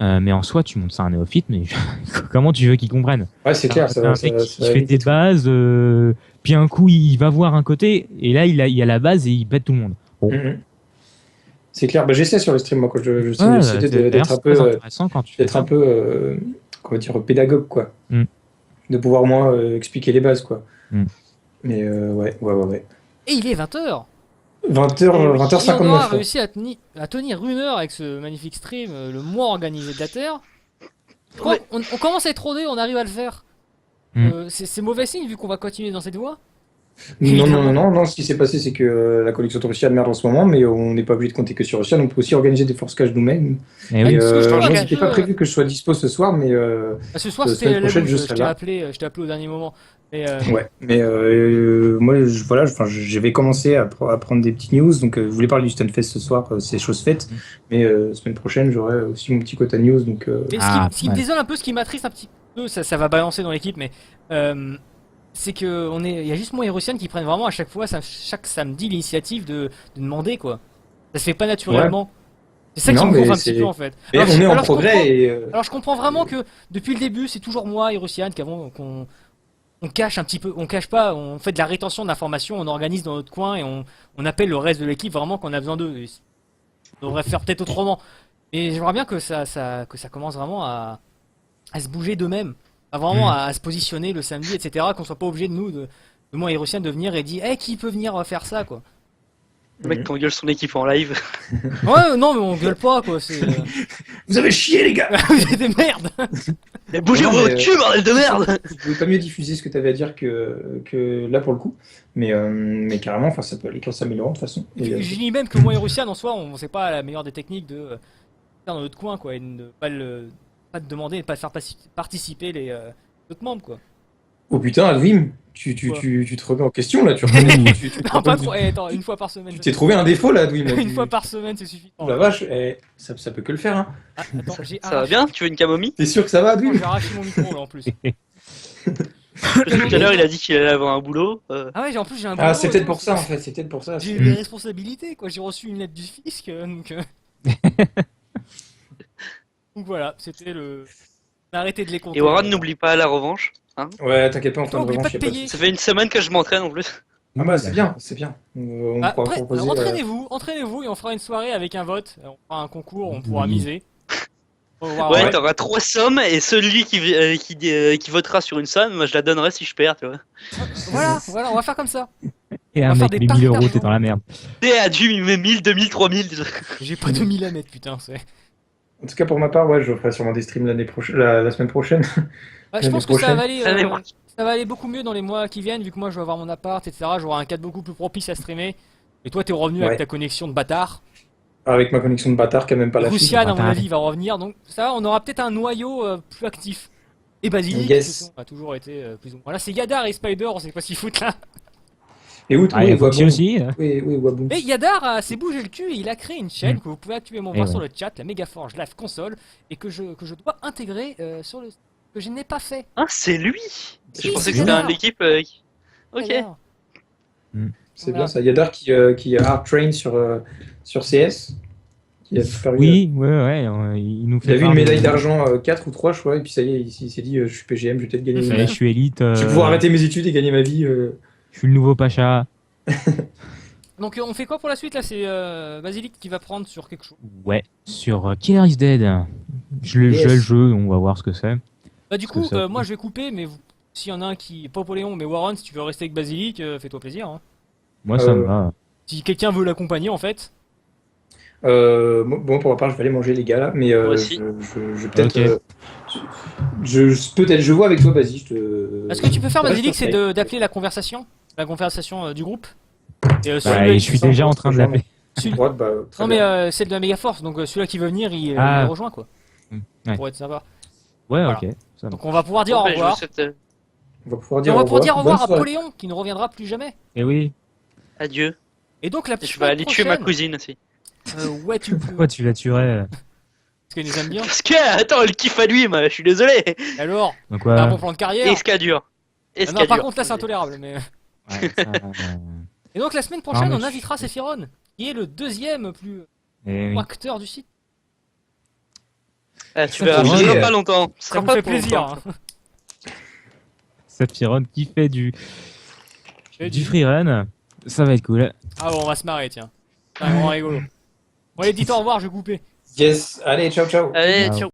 S3: Mais en soi, tu montes ça à un néophyte, mais comment tu veux qu'il comprenne?
S4: Ouais, c'est clair.
S3: C'est un mec qui fait des bases, puis un coup il va voir un côté, et là il y a la base et il pète tout le monde. Bon.
S4: Mhm. C'est clair. Bah, j'essaie sur le stream, moi, quand je sais
S3: Ouais,
S4: j'essaie
S3: d'ailleurs,
S4: d'être
S3: c'est
S4: un peu,
S3: très intéressant quand tu fais
S4: d'être
S3: ça.
S4: un peu, comment dire, pédagogue, quoi.
S3: Mm.
S4: De pouvoir, moi, expliquer les bases, quoi.
S3: Mm.
S4: Mais ouais.
S2: Et il est 20h.
S4: 20h,
S2: Et on
S4: 20h59.
S2: aura
S4: ouais.
S2: réussi à tenir 1 heure avec ce magnifique stream, le moins organisé de la Terre. Je crois qu'on on commence à être rodé, on arrive à le faire. C'est mauvais signe vu qu'on va continuer dans cette voie.
S4: Non, ce qui s'est passé, c'est que la collection Russian merde en ce moment, mais on n'est pas obligé de compter que sur Russian, on peut aussi organiser des force cash nous-mêmes.
S3: Eh oui.
S2: Parce que je trouve
S4: Moi,
S2: qu'un
S4: c'était
S2: jeu,
S4: pas prévu que je sois dispo ce soir, mais
S2: ce soir
S4: la
S2: c'était
S4: semaine
S2: la
S4: prochaine,
S2: bouffe,
S4: je
S2: je
S4: serai
S2: t'ai
S4: là.
S2: appelé, au dernier moment. Mais
S4: Ouais, mais moi, voilà, enfin, je vais commencer à prendre des petites news. Donc, je voulais parler du Stunfest ce soir, c'est chose faite. Mais semaine prochaine, j'aurai aussi mon petit quota news. Donc,
S2: Mais
S3: Ah,
S2: ce qui me
S3: ouais.
S2: désole un peu, ce qui m'attriste un petit peu, ça va balancer dans l'équipe, mais c'est que il y a juste moi et Russian qui prennent vraiment à chaque fois, chaque samedi, l'initiative de demander quoi. Ça se fait pas naturellement. C'est ça qui
S4: Non,
S2: me gonfle
S4: mais
S2: un petit peu en fait.
S4: mais
S2: Alors,
S4: on est en
S2: alors, je comprends-
S4: progrès et
S2: alors je comprends vraiment que depuis le début, c'est toujours moi et Russian qu'on on cache un petit peu, on cache pas, on fait de la rétention d'informations, on organise dans notre coin et on appelle le reste de l'équipe vraiment quand on a besoin d'eux. Et on devrait faire peut-être autrement. Et j'aimerais bien que que ça commence vraiment à se bouger d'eux-mêmes, vraiment à se positionner le samedi, etc. Qu'on soit pas obligé de nous, de moi et Russian, de venir et dire, hey, qui peut venir faire ça, quoi.
S1: Le mec qui engueule son équipe en live.
S2: Ouais, non, mais on gueule pas, quoi. C'est.
S4: vous avez chié, les gars!
S2: Vous êtes des merdes.
S1: Mais bougez
S4: Non,
S1: votre
S4: mais,
S1: cul, bordel de merde!
S4: Je pouvais pas mieux diffuser ce que tu avais à dire que là pour le coup, mais carrément, enfin, ça peut aller qu'en s'améliorant de toute façon. Et,
S2: Je dis même que moi et Russian, en soi, on sait pas la meilleure des techniques de faire dans notre coin, quoi, et de ne pas pas te demander, et de pas faire participer les autres membres, quoi.
S4: oh putain, Adwim, tu te remets en question là, tu reconnais, tu te
S2: Non,
S4: rends
S2: pas
S4: compte
S2: trop. Attends, une fois par semaine.
S4: tu t'es trouvé un défaut là, Adwim.
S2: Une fois par semaine, c'est suffisant.
S4: Oh la vache, ça peut que le faire, hein.
S2: Ah, attends, j'ai
S1: Ça va bien? Tu veux une camomille?
S4: T'es sûr que ça va,
S2: Non,
S4: Adwim?
S2: j'ai arraché mon micro là en plus.
S1: Parce que tout à l'heure, il a dit qu'il allait avoir un boulot.
S2: Ah ouais, en plus j'ai un
S4: Ah,
S2: boulot
S4: c'est
S2: et
S4: peut-être
S2: tout.
S4: pour ça en fait, c'est peut-être pour ça.
S2: J'ai des responsabilités, quoi. J'ai reçu une lettre du fisc, donc voilà, c'était le. On a arrêté de les compter.
S1: Et Warren, n'oublie pas la revanche. Hein.
S4: Ouais, t'inquiète pas, en
S2: Toi,
S4: fin de
S2: oublie pas
S4: revanche,
S2: de
S4: y a pas de
S2: payer.
S1: Ça fait une semaine que je m'entraîne en plus.
S4: Ah bah c'est bien, c'est bien. On
S2: Ah,
S4: pourra proposer.
S2: entraînez-vous et on fera une soirée avec un vote. On fera un concours, on pourra miser. On va voir,
S1: Ouais,
S2: ouais.
S1: t'auras 3 sommes et celui qui votera sur une somme, moi je la donnerai si je perds, tu vois.
S2: Voilà, on va faire comme ça.
S3: Et
S2: On
S3: un
S2: va faire
S3: mec
S2: des
S3: met
S2: paris
S3: 1000 euros,
S2: d'argent.
S3: t'es dans la merde.
S1: Et adieu, il met 1000, 2000, 3000.
S2: J'ai pas 2000 à mettre, putain.
S4: En tout cas pour ma part, ouais, je ferai sûrement des streams l'année prochaine, la semaine prochaine.
S2: Ouais, je
S4: L'année
S2: pense que ça
S4: prochaine.
S2: va aller.
S1: Allez, ouais.
S2: Ça va aller beaucoup mieux dans les mois qui viennent, vu que moi je vais avoir mon appart, etc. J'aurai un cadre beaucoup plus propice à streamer. Et toi, t'es revenu
S4: Ouais.
S2: avec ta connexion de bâtard.
S4: Avec ma connexion de bâtard, quand même pas la fibre.
S2: Russian, à mon
S3: bâtard.
S2: avis, va revenir. Donc ça, on aura peut-être un noyau plus actif. Et Basilic,
S4: Yes.
S2: on a toujours été plus ou moins. Là, c'est Yadar et Spider, on sait pas s'y foutent là.
S4: Et où
S3: Ah, il y a Foxy
S4: Waboom.
S3: aussi.
S4: Oui, Waboom.
S2: Mais Yadar s'est bougé le cul et il a créé une chaîne que vous pouvez actuellement
S3: Et
S2: voir
S3: ouais.
S2: sur le chat, la Megaforge Live Console, et que je dois intégrer sur le que je n'ai pas fait.
S1: Ah, c'est lui! Je
S2: Oui,
S1: pensais
S2: c'est
S1: que c'était un
S2: Yadar.
S1: de l'équipe. Ok.
S2: Yadar.
S4: C'est
S2: Voilà.
S4: bien ça. Yadar qui hard train sur CS. Qui a super
S3: Oui, ouais, il nous
S4: Il a
S3: fait.
S4: vu une médaille d'argent 4 ou 3, je crois, et puis ça y est, il s'est dit je suis PGM, je vais peut-être gagner.
S3: Ça y est, je suis élite.
S4: Je vais pouvoir arrêter mes études et gagner ma vie.
S3: Je suis le nouveau Pacha.
S2: Donc on fait quoi pour la suite là? C'est Basilic qui va prendre sur quelque chose.
S3: Ouais, sur Killer is Dead. Je le
S4: Yes.
S3: jeu, on va voir ce que c'est.
S2: Bah du
S3: Parce que
S2: coup,
S3: ça-
S2: moi je vais couper, mais s'il y en a un qui, pas Poléon, mais Warren, si tu veux rester avec Basilic, fais-toi plaisir. Hein.
S3: Moi, ça me va.
S2: Si quelqu'un veut l'accompagner en fait.
S4: Bon, pour ma part, je vais aller manger les gars là, mais
S1: Moi aussi.
S4: je peut-être.
S3: Ok.
S4: Peut-être, je vois avec toi, vas-y, je te.
S2: Ce que tu peux faire,
S4: Ouais,
S2: Basilic,
S4: je
S2: c'est
S4: te
S2: d'appeler la conversation du groupe. Et,
S3: Bah,
S2: celui-là,
S3: et je suis déjà en train de l'appeler.
S2: celui-
S4: Droite, bah, très
S2: Non mais
S4: bien.
S2: c'est de la méga force, donc celui-là qui veut venir, il
S3: Ah.
S2: le rejoint quoi.
S3: Ouais.
S2: Pour être sympa.
S3: Ouais,
S2: Voilà.
S3: ok. Ça va.
S2: Donc on va pouvoir dire
S1: Bon,
S2: au
S1: ben, je vous
S2: revoir.
S1: souhaite,
S4: On va pouvoir
S2: Et
S4: dire
S2: on va pouvoir dire au revoir
S4: Bonne
S2: à
S4: soirée.
S2: Poléon, qui ne reviendra plus jamais.
S3: Et oui.
S1: adieu.
S2: Et donc la
S1: Et je
S2: semaine
S1: vais aller tuer ma
S2: prochaine,
S1: cousine aussi.
S2: ouais tu peux.
S3: Pourquoi tu la tuerais
S2: Parce qu'elle nous aime bien.
S1: Parce que, attends, elle kiffe à lui, moi, je suis désolé.
S2: Alors,
S3: Donc,
S2: t'as un
S3: ouais.
S2: bon plan de carrière.
S1: Escadure.
S2: Ah non, par contre là c'est intolérable. Mais...
S3: Ouais, ça,
S2: Et donc la semaine prochaine,
S3: mais
S2: on
S3: je-
S2: invitera Sephiron, qui est le deuxième plus
S3: et oui.
S2: gros acteur du site.
S1: Ah, tu
S4: Ça
S1: verras,
S4: fait
S1: ce
S4: chier.
S1: sera pas longtemps. Ce
S2: Ça
S1: sera
S2: vous
S1: pas
S2: fait
S1: pour
S2: plaisir.
S1: longtemps.
S2: Hein.
S3: Sephiroth qui fait
S2: Et
S3: du freerun. Ça va être cool.
S2: Ah bon, on va se marrer, tiens. C'est un grand rigolo. Bon, allez, dites au revoir, je vais couper.
S4: Yes, allez, ciao, ciao.
S1: Allez,
S3: Ciao.
S1: ciao.